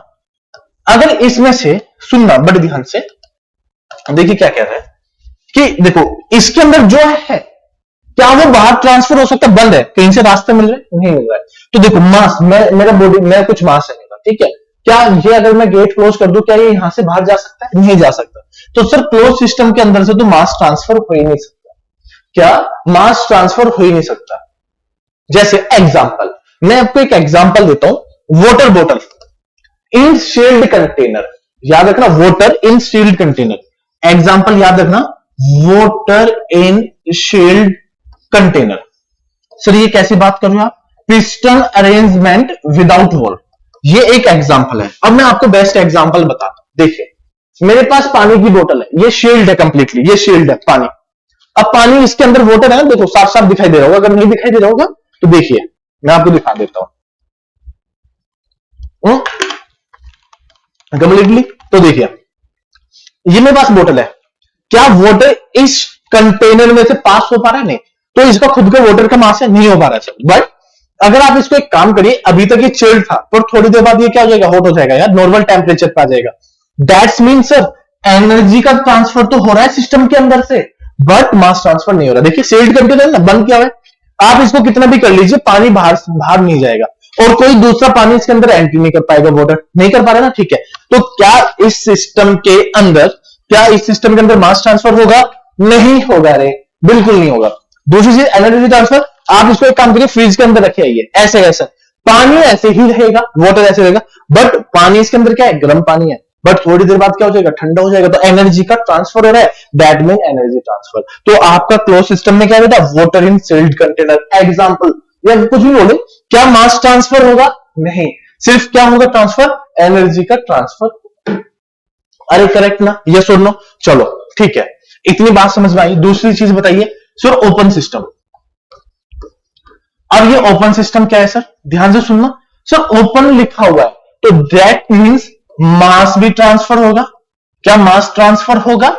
अगर इसमें से, सुनना बड़े ध्यान से, देखिए क्या कह रहा है कि देखो इसके अंदर जो है, क्या वो बाहर ट्रांसफर हो सकता है? बंद है, कहीं से रास्ते मिल रहे? नहीं मिल रहा है। तो देखो मास, मेरा बॉडी में कुछ मास है मेरा, ठीक है, क्या ये अगर मैं गेट क्लोज कर दूं, क्या ये यहां से बाहर जा सकता है? नहीं जा सकता। तो सर क्लोज सिस्टम के अंदर से तो मास ट्रांसफर हो ही नहीं सकता। क्या मास ट्रांसफर हो ही नहीं सकता? जैसे एग्जांपल, मैं आपको एक एग्जांपल देता हूं, water bottle in sealed container, याद रखना, water in sealed container. Example याद रखना, water in sealed container. Sir ये कैसी बात कर रहे हो आप? पिस्टन अरेंजमेंट विदाउट वॉल, ये एक एग्जांपल है। अब मैं आपको बेस्ट एग्जांपल बताता हूं। देखिए मेरे पास पानी की बोतल है, ये शील्ड है कंप्लीटली, ये शील्ड है पानी। अब पानी, इसके अंदर वाटर है, देखो साफ साफ दिखाई दे रहा होगा, अगर नहीं दिखाई दे रहा होगा तो देखिए मैं आपको दिखा देता हूं कंप्लीटली। तो देखिए ये मेरे पास बोतल है, क्या वाटर इस कंटेनर में से पास हो पा रहा है? नहीं। तो इसका खुद का वाटर का मास है, नहीं हो पा रहा है सर। बट अगर आप इसको एक काम करिए, अभी तक ये चिल्ड था, पर थोड़ी देर बाद ये क्या हो जाएगा? हॉट हो जाएगा यार, नॉर्मल टेम्परेचर पे आ जाएगा। दैट्स मीन सर एनर्जी का ट्रांसफर तो हो रहा है सिस्टम के अंदर से, बट मास ट्रांसफर नहीं हो रहा। देखिए सील्ड कंटेनर ना, बंद किया हुआ है, आप इसको कितना भी कर लीजिए, पानी बाहर नहीं जाएगा। और कोई दूसरा पानी इसके अंदर एंट्री नहीं कर पाएगा, वाटर नहीं कर पा रहा ना, ठीक है। तो क्या इस सिस्टम के अंदर मास ट्रांसफर होगा? नहीं होगा रे, बिल्कुल नहीं होगा। दूसरी चीज एनर्जी ट्रांसफर, आप इसको एक काम करिए, फ्रिज के अंदर रखे आइए, ऐसे ऐसा पानी ऐसे ही रहेगा, वाटर ऐसे रहेगा, बट पानी इसके अंदर क्या है? गर्म पानी है, बट थोड़ी देर बाद क्या हो जाएगा? ठंडा हो जाएगा, तो एनर्जी का ट्रांसफर हो रहा है, दैट मीन एनर्जी ट्रांसफर। तो आपका क्लोज सिस्टम में क्या है बेटा? Water in sealed container. Example या कुछ भी बोले, क्या मास ट्रांसफर होगा? नहीं, सिर्फ क्या होगा ट्रांसफर? एनर्जी का ट्रांसफर। अरे करेक्ट ना? यस और नो? चलो ठीक है, इतनी बात समझ में आई। दूसरी चीज बताइए सर, ओपन सिस्टम। अब ये ओपन सिस्टम क्या है सर? ध्यान से सुनना सर, ओपन लिखा हुआ है तो दैट मीन्स मास भी ट्रांसफर होगा। क्या मास ट्रांसफर होगा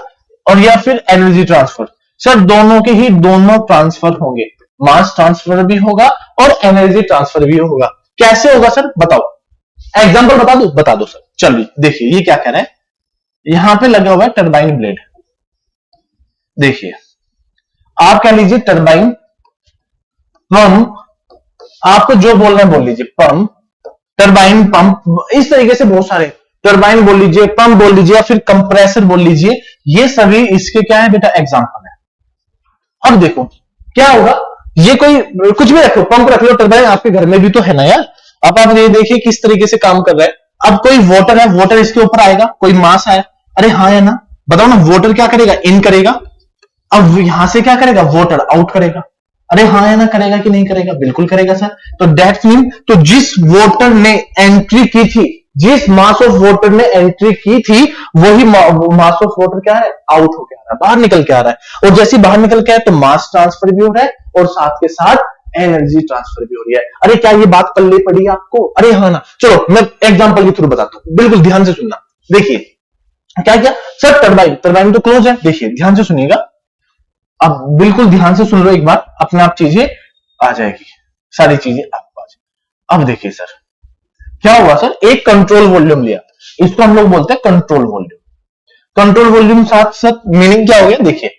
और या फिर एनर्जी ट्रांसफर? सर दोनों के ही दोनों ट्रांसफर होंगे, मास ट्रांसफर भी होगा और एनर्जी ट्रांसफर भी होगा। कैसे होगा सर बताओ? एग्जांपल बता दो? बता दो सर। चलिए देखिए ये क्या कह रहे हैं, यहां पे लगा हुआ है टरबाइन ब्लेड। देखिए आप कह लीजिए टरबाइन, पंप, आपको जो बोलना है बोल लीजिए, पंप, टरबाइन, पंप, इस तरीके से बहुत सारे, टरबाइन बोल लीजिए, पंप बोल लीजिए, या फिर कंप्रेसर बोल लीजिए, ये सभी इसके क्या है बेटा? एग्जांपल है। अब देखो क्या होगा, ये कोई कुछ भी रखो, पंप रख लो, टरबाइन आपके घर में भी तो है ना यार। अब आप ये देखिए किस तरीके से काम कर रहा है। अब कोई वाटर है, वाटर इसके ऊपर आएगा, कोई मास है, अरे हाँ है ना, बताओ ना, वाटर क्या करेगा? इन करेगा। अब यहां से क्या करेगा? वाटर आउट करेगा। अरे हाँ है ना, करेगा कि नहीं करेगा? बिल्कुल करेगा सर। तो दैट मीन, तो जिस वाटर ने एंट्री की थी, जिस मास ऑफ वाटर ने एंट्री की थी, वही मास ऑफ वाटर क्या है? आउट हो गया, बाहर निकल के आ रहा है। और जैसे बाहर निकल के आए तो मास ट्रांसफर भी हो रहा है और साथ के साथ एनर्जी ट्रांसफर भी हो रही है। अरे क्या ये बात पल्ले पड़ी आपको? अरे हाँ ना। चलो मैं एग्जांपल के थ्रू बताता हूं, बिल्कुल ध्यान से सुनना। देखिए क्या क्या सर, टरबाइन, टरबाइन तो क्लोज है। देखिए ध्यान से सुनिएगा, अब बिल्कुल ध्यान से सुन लो एक बार, अपने आप चीजें आ जाएगी, सारी चीजें आपको आ जाएगी। अब देखिए सर क्या हुआ सर, एक कंट्रोल वॉल्यूम लिया, इसको हम लोग बोलते हैं कंट्रोल वॉल्यूम। कंट्रोल वॉल्यूम साथ साथ मीनिंग क्या हो गया? देखिए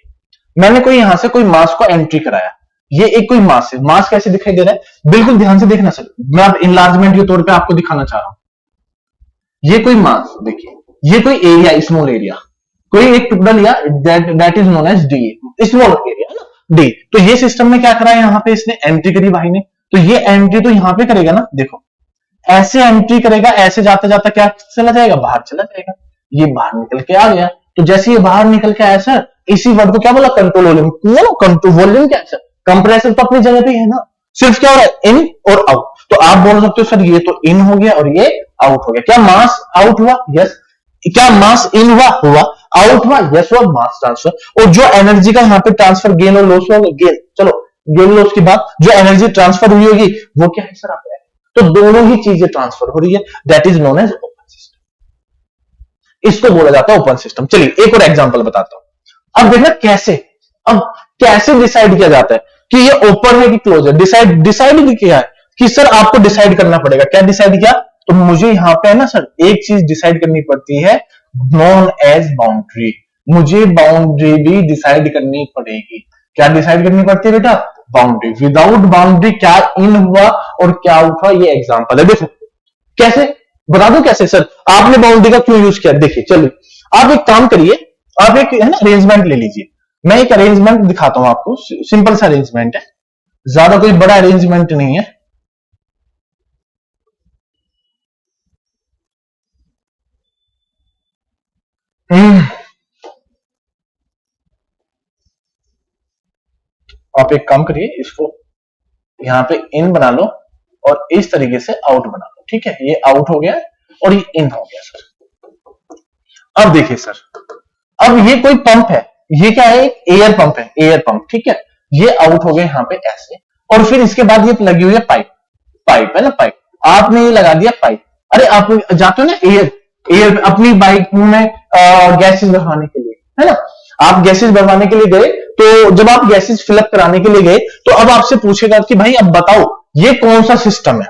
मैंने कोई यहां से कोई मास को एंट्री कराया, ये एक कोई मास है। मास कैसे दिखाई दे रहा है? बिल्कुल ध्यान से देखना सर, मैं अब इनलार्जमेंट के तौर पे आपको दिखाना चाह रहा हूं। ये कोई मास, देखिए ये कोई एरिया, स्मॉल एरिया, कोई एक टुकड़ा लिया, that is known as D, small area है ना, डी। तो ये सिस्टम में क्या करा है? यहां पे इसने एंट्री करी भाई ने, तो ये एंट्री तो यहां पे करेगा ना, देखो ऐसे एंट्री करेगा, ऐसे जाता जाता क्या चला जाएगा? बाहर चला जाएगा। ये बाहर निकल के आ गया, तो जैसे ये बाहर निकल के आया सर, इसी वर्ड को क्या बोला? Control volume. कंट्रोल वॉल्यूम क्या है सर? कंप्रेसर तो अपनी जगह पे है ना, सिर्फ क्या हो रहा है? इन और आउट। तो आप बोल सकते हो सर ये तो इन हो गया और ये आउट हो गया। क्या मास आउट हुआ? यस। क्या मास इन हुआ? हुआ। आउट हुआ? यस हुआ, मास ट्रांसफर। और जो एनर्जी का यहाँ पे ट्रांसफर, गेन और लॉस होगा, गेन, चलो गेन लॉस की बात, जो एनर्जी ट्रांसफर हुई होगी वो क्या है सर? आप तो दोनों ही चीजें ट्रांसफर हो रही है, that is known as open system. इसको बोला जाता है ओपन सिस्टम। चलिए एक और एग्जांपल बताता हूं। अब देखना कैसे, अब कैसे डिसाइड किया जाता है कि ये ओपन है कि क्लोज है। डिसाइड किया है कि सर आपको डिसाइड करना पड़ेगा। क्या डिसाइड किया? तो मुझे यहां पे है ना सर, एक चीज डिसाइड करनी पड़ती है, नोन एज बाउंड्री। मुझे बाउंड्री भी डिसाइड करनी पड़ेगी। क्या डिसाइड करनी पड़ती है बेटा? बाउंड्री। विदाउट बाउंड्री क्या इन हुआ और क्या आउट हुआ, ये एग्जांपल है। देखो कैसे, बता दो कैसे सर, आपने बाउंड्री का क्यों यूज किया? देखिए चलिए आप एक काम करिए, आप एक है ना अरेंजमेंट ले लीजिए। मैं एक अरेंजमेंट दिखाता हूं आपको, सिंपल सा अरेंजमेंट है, ज्यादा कोई बड़ा अरेंजमेंट नहीं है। आप एक काम करिए, इसको यहां पे इन बना लो और इस तरीके से आउट बना लो। ठीक है, ये आउट हो गया और ये इन हो गया सर। अब देखिए सर, अब ये कोई पंप है, ये क्या है? एक एयर पंप है, एयर पंप। ठीक है, ये आउट हो गया यहां पे ऐसे, और फिर इसके बाद ये लगी हुई है पाइप, पाइप है ना, पाइप। आपने ये लगा दिया पाइप। अरे आप जाते हो ना एयर अपनी बाइक में गैसेज भरवाने के लिए, है ना, आप गैसेज भरवाने के लिए गए, तो जब आप गैसेज फिलअप कराने के लिए गए तो अब आपसे पूछेगा कि भाई अब बताओ ये कौन सा सिस्टम है?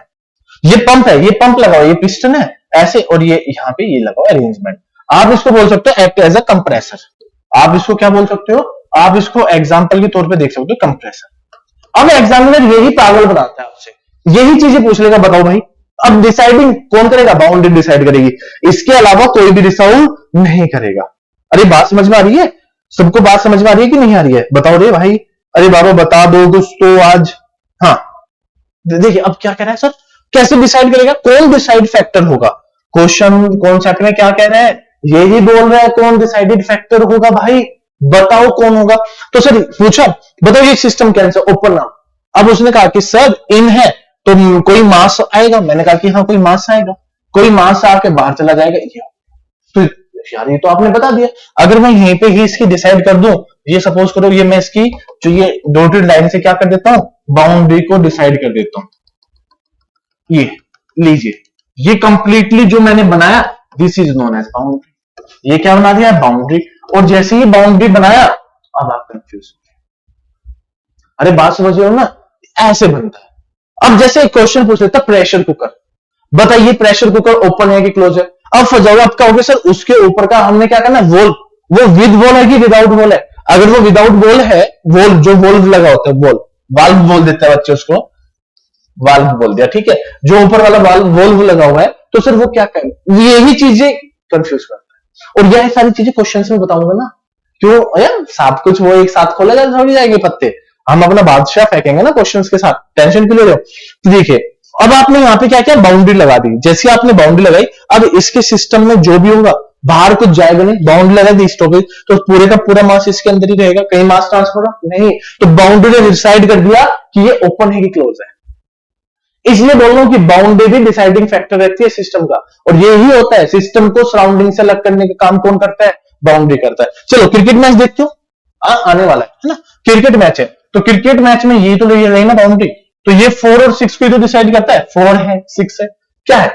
ये पंप है, ये पंप लगाओ, ये पिस्टन है ऐसे, और ये यहाँ पे ये लगाओ अरेंजमेंट। आप इसको बोल सकते हो एक्ट एज अ कंप्रेसर। आप इसको क्या बोल सकते हो? आप इसको एग्जाम्पल के तौर पे देख सकते हो, कंप्रेसर। अब एग्जामिनर यही पागल बनाता है आपसे यही चीजें पूछ लेगा, बताओ भाई। अब डिसाइडिंग कौन करेगा? बाउंड्री डिसाइड करेगी, इसके अलावा कोई भी डिसाइड नहीं करेगा। अरे बात समझ में आ रही है? सबको बात समझ में आ रही है कि नहीं आ रही है? बताओ रे भाई। अरे बाबा बता दो कुछ तो आज। हाँ देखिए अब क्या कह रहा है सर, कैसे डिसाइड करेगा? कौन डिसाइड फैक्टर होगा? क्वेश्चन कॉन्सेप्ट में क्या कह रहा है? यही बोल रहा है कौन डिसाइडेड फैक्टर होगा भाई, बताओ कौन होगा। तो सर पूछा बताओ ये सिस्टम कैंसर ओपन नाउ। अब उसने कहा कि सर इन है तो कोई मास आएगा, मैंने कहा कि हाँ कोई मास आएगा, कोई मास आके बाहर चला जाएगा। तो यार ये तो आपने बता दिया। अगर मैं यहीं पे ही इसकी डिसाइड कर दूं, ये सपोज करो ये मैं इसकी जो ये डॉटेड लाइन से क्या कर देता हूं, बाउंड्री को डिसाइड कर देता हूं। ये लीजिए, ये कंप्लीटली जो मैंने बनाया this is known as boundary. ये क्या बना दिया? बाउंड्री। और जैसे ही बाउंड्री बनाया अब आप कंफ्यूज हो गए। अरे बात समझ रहे हो ना? ऐसे बनता है। अब जैसे एक क्वेश्चन पूछ लेता प्रेशर कुकर, बताइए प्रेशर कुकर ओपन है कि क्लोज है? अब फजाओ आप कहोगे सर उसके ऊपर का हमने क्या करना, वोल, वो विद वोल है कि विदाउट वोल है? अगर वो विदाउट वोल है, वोल जो वोल्व लगा होता है, वोल वाल्व बोल देता है बच्चे उसको, वाल्व बोल दिया, ठीक है, जो ऊपर वाला वोल्व लगा हुआ है, तो सर वो क्या करें? यही चीजें कंफ्यूज करता है। और यह सारी चीजें क्वेश्चन में बताऊंगा ना, क्यों यार सब कुछ वो एक साथ खोला थोड़ी जाएंगे पत्ते, हम अपना बादशाह फेंकेंगे ना क्वेश्चंस के साथ, टेंशन क्यों ले रहे हो? तो देखिए अब आपने यहाँ पे क्या किया, बाउंड्री लगा दी। जैसे आपने बाउंड्री लगाई, अब इसके सिस्टम में जो भी होगा बाहर कुछ जाएगा नहीं, बाउंड्री लगा दी स्टॉपेज, तो पूरे का पूरा मास इसके अंदर ही रहेगा, कहीं मास ट्रांसफर नहीं। तो बाउंड्री ने डिसाइड कर दिया कि ये ओपन है कि क्लोज है। इसलिए बोल रहा हूं कि बाउंड्री भी डिसाइडिंग फैक्टर रहती है सिस्टम का, और यही होता है सिस्टम को सराउंडिंग से अलग करने का काम कौन करता है? बाउंड्री करता है। चलो क्रिकेट मैच देखते हो, आने वाला है ना, क्रिकेट मैच है, तो क्रिकेट मैच में ये तो रही ना बाउंड्री, तो ये 4 और 6 को तो डिसाइड करता है, 4 है 6 है, क्या है?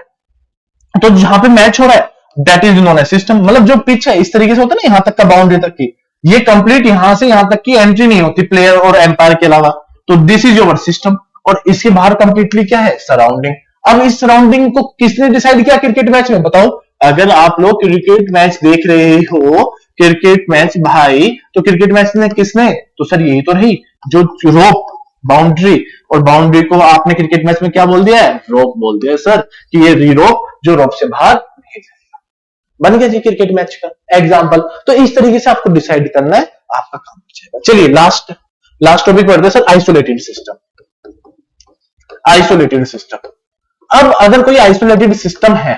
तो जहां पे मैच हो रहा है that is known as system. मतलब जो पिच है इस तरीके से होता है ना, यहां तक का बाउंड्री तक की, ये कंप्लीट यहां से यहां तक की एंट्री नहीं होती प्लेयर और एम्पायर के अलावा, तो दिस इज योर सिस्टम। और इसके बाहर कंप्लीटली क्या है? सराउंडिंग। अब इस सराउंडिंग को किसने डिसाइड किया क्रिकेट मैच में? बताओ। अगर आप लोग क्रिकेट मैच देख रहे हो, क्रिकेट मैच भाई, तो क्रिकेट मैच ने किसने? तो सर यही तो रही जो रोप बाउंड्री, और बाउंड्री को आपने क्रिकेट मैच में क्या बोल दिया है? रोप बोल दिया सर, कि ये रीरोप जो रोप से बाहर नहीं जाएगा। बन गया जी क्रिकेट मैच का एग्जांपल। तो इस तरीके से आपको डिसाइड करना है, आपका काम हो जाएगा। चलिए लास्ट टॉपिक पढ़ते हैं sir, isolated system. Isolated system, अब अगर कोई आइसोलेटेड सिस्टम है,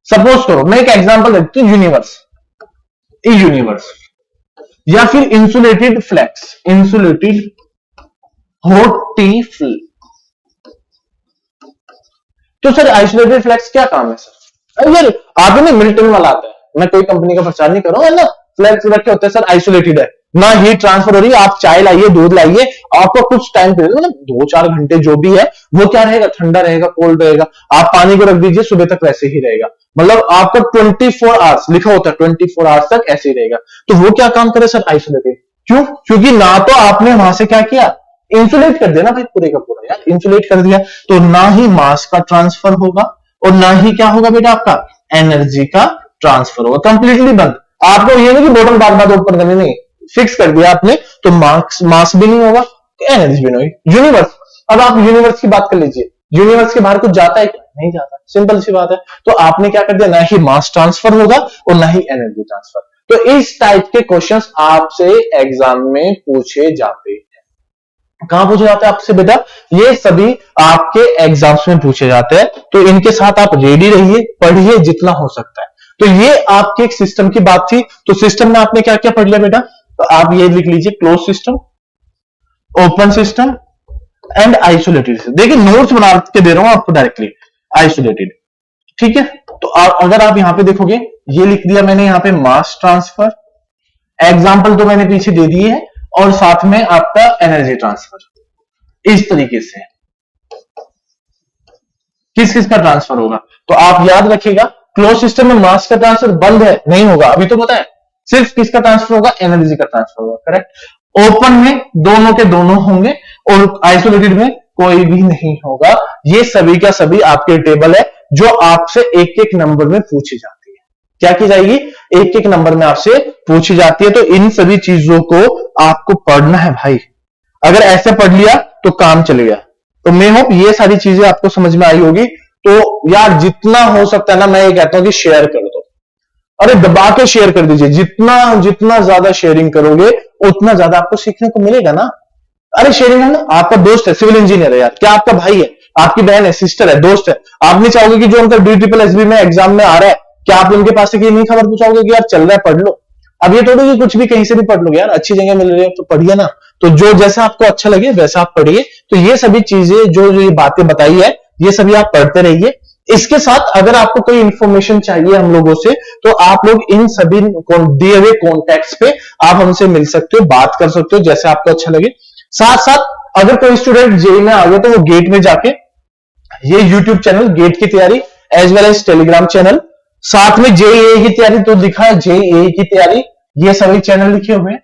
सपोज करो मैं एक एग्जांपल देती हूं, यूनिवर्स या फिर इंसुलेटेड फ्लैक्स, इंसुलेटेड होटिफ्ल। तो सर आइसोलेटेड फ्लैक्स क्या काम है सर? यार आपने मिल्टन वाला आता है, मैं कोई कंपनी का प्रचार नहीं कर रहा हूं, है ना, फ्लैक्स रखे होते हैं सर, आइसोलेटेड है ना, हीट ट्रांसफर हो रही है, आप चाय लाइए दूध लाइए, आपको कुछ टाइम पीरियड मतलब 2-4 घंटे जो भी है वो क्या रहेगा? ठंडा रहेगा, कोल्ड रहेगा। आप पानी को रख दीजिए सुबह तक वैसे ही रहेगा, मतलब आपका 24 आवर्स लिखा होता है, 24 आवर्स तक ऐसे ही रहेगा। तो वो क्या काम करे सर? आइसोलेटेड। क्यों? क्योंकि ना तो आपने वहां से क्या किया, इंसुलेट कर दिया ना भाई, पूरे का पूरा यार इंसुलेट कर दिया, तो ना ही मास का ट्रांसफर होगा और ना ही क्या होगा बेटा आपका एनर्जी का ट्रांसफर होगा, कंप्लीटली बंद। आपको ये नहीं कि बॉटम बार बार ऊपर करनी, नहीं, फिक्स कर दिया आपने, तो मास भी नहीं होगा, एनर्जी भी नहीं होगी। यूनिवर्स, अब आप यूनिवर्स की बात कर लीजिए, यूनिवर्स के बाहर कुछ जाता है क्या? नहीं जाता, सिंपल सी बात है। तो आपने क्या कर दिया, ना ही मास ट्रांसफर होगा और ना ही एनर्जी ट्रांसफर। तो इस टाइप के क्वेश्चंस आपसे एग्जाम में पूछे जाते हैं। कहां पूछे जाते हैं आपसे बेटा? ये सभी आपके एग्जाम्स में पूछे जाते हैं, तो इनके साथ आप रेडी रहिए, पढ़िए जितना हो सकता है। तो ये आपके एक सिस्टम की बात थी। तो सिस्टम में आपने क्या क्या पढ़ लिया बेटा? तो आप ये लिख लीजिए, close system, open system and isolated system. देखिए नोट्स बना के दे रहा हूं आपको डायरेक्टली, आइसोलेटेड, ठीक है। तो अगर आप यहां पे देखोगे, ये लिख दिया मैंने यहां पे मास ट्रांसफर, एग्जाम्पल तो मैंने पीछे दे दिए है, और साथ में आपका एनर्जी ट्रांसफर। इस तरीके से किस किस का ट्रांसफर होगा, तो आप याद रखिएगा, क्लोज सिस्टम में मास का ट्रांसफर बंद है, नहीं होगा, अभी तो पता है, सिर्फ किसका ट्रांसफर होगा? एनर्जी का ट्रांसफर होगा, करेक्ट। ओपन में दोनों के दोनों होंगे और आइसोलेटेड में कोई भी नहीं होगा। ये सभी का सभी आपके टेबल है जो आपसे एक एक नंबर में पूछी जाती है। क्या की जाएगी? एक एक नंबर में आपसे पूछी जाती है। तो इन सभी चीजों को आपको पढ़ना है भाई, अगर ऐसे पढ़ लिया तो काम चल गया, तो मैं होप ये सारी चीजें आपको समझ में आई होगी। तो यार जितना हो सकता है ना, मैं ये कहता हूं कि शेयर कर दो, अरे दबा के शेयर कर दीजिए। जितना जितना ज्यादा शेयरिंग करोगे उतना ज्यादा आपको सीखने को मिलेगा ना। अरे शेयरिंग है ना, आपका दोस्त है सिविल इंजीनियर है यार, क्या आपका भाई है, आपकी बहन है, सिस्टर है, दोस्त है, आप नहीं चाहोगे कि जो उनका DSSB में एग्जाम में आ रहा है, क्या आप उनके पास से नहीं खबर पूछाओगे कि यार चल रहा है पढ़ लो। अब ये थोड़ी कि कुछ भी कहीं से भी पढ़ लोगे यार, अच्छी जगह मिल रही है तो पढ़िए ना। तो जो जैसा आपको अच्छा लगे वैसा आप पढ़िए। तो ये सभी चीजें जो जो ये बातें बताई है ये सभी आप पढ़ते रहिए। इसके साथ अगर आपको कोई इंफॉर्मेशन चाहिए हम लोगों से तो आप लोग इन सभी दिए हुए कॉन्टैक्ट्स पे आप हमसे मिल सकते हो, बात कर सकते हो जैसे आपको अच्छा लगे। साथ साथ अगर कोई स्टूडेंट जेईई में आ गया तो वो गेट में जाके ये यूट्यूब चैनल गेट की तैयारी as well as Telegram channel, साथ में जेईई की तैयारी तो दिखा है, जेईई की तैयारी, ये सभी चैनल लिखे हुए हैं।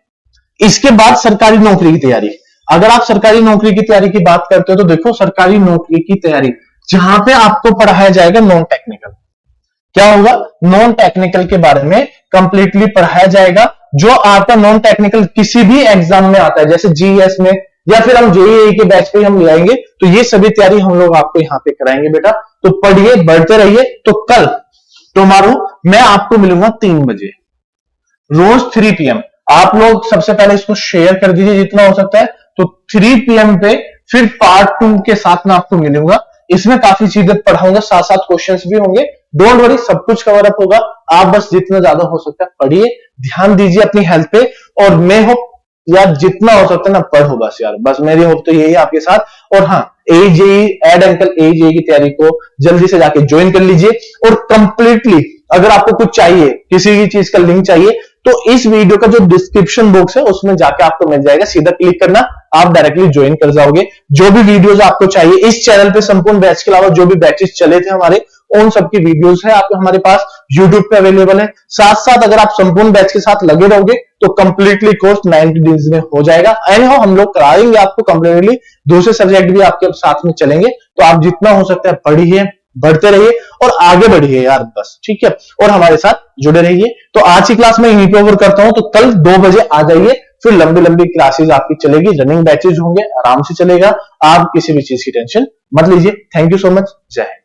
इसके बाद सरकारी नौकरी की तैयारी, अगर आप सरकारी नौकरी की तैयारी की बात करते हो तो देखो सरकारी नौकरी की तैयारी जहां पे आपको पढ़ाया जाएगा नॉन टेक्निकल, क्या होगा, नॉन टेक्निकल के बारे में कंप्लीटली पढ़ाया जाएगा। जो आपका नॉन टेक्निकल किसी भी एग्जाम में आता है, जैसे जीएस में या फिर हम जेईई के बैच पे हम ले आएंगे, तो ये सभी तैयारी हम लोग आपको यहाँ पे कराएंगे बेटा। तो पढ़िए, बढ़ते रहिए। तो कल टुमारो मैं आपको मिलूंगा 3 बजे रोज 3 PM। आप लोग सबसे पहले इसको शेयर कर दीजिए जितना हो सकता है। तो 3 PM पे फिर पार्ट 2 के साथ में आपको मिलूंगा। इसमें काफी चीजें पढ़ाऊंगा, साथ साथ क्वेश्चंस भी होंगे। डोंट वरी, सब कुछ कवर अप होगा। आप बस जितना ज्यादा हो सकता है पढ़िए, ध्यान दीजिए अपनी हेल्थ पे। और मैं होप यार जितना हो सकता है ना पढ़ो बस यार, बस मेरी होप तो यही है आपके साथ। और हाँ, एजेई एड अंकल एजेई की तैयारी को जल्दी से जाके ज्वाइन कर लीजिए। और कंप्लीटली अगर आपको कुछ चाहिए, किसी भी चीज का लिंक चाहिए, तो इस वीडियो का जो डिस्क्रिप्शन बॉक्स है उसमें जाके आपको मिल जाएगा, सीधा क्लिक करना, आप डायरेक्टली ज्वाइन कर जाओगे। जो भी वीडियोस आपको चाहिए इस चैनल पे, संपूर्ण बैच के अलावा जो भी बैचेस चले थे हमारे, उन सबकी वीडियोस है आपको हमारे पास यूट्यूब पे अवेलेबल है। साथ साथ अगर आप संपूर्ण बैच के साथ लगे रहोगे तो कंप्लीटली कोर्स 90 डेज में हो जाएगा। एनी हाउ हम लोग कराएंगे आपको कंप्लीटली, दूसरे सब्जेक्ट भी आपके साथ में चलेंगे। तो आप जितना हो सकता है पढ़िए, बढ़ते रहिए और आगे बढ़िए यार, बस ठीक है। और हमारे साथ जुड़े रहिए। तो आज की क्लास में यहीं पे ओवर करता हूं। तो कल 2 बजे आ जाइए, फिर लंबी लंबी क्लासेस आपकी चलेगी, रनिंग बैचेज होंगे, आराम से चलेगा। आप किसी भी चीज की टेंशन मत लीजिए। थैंक यू सो मच, जय हिंद।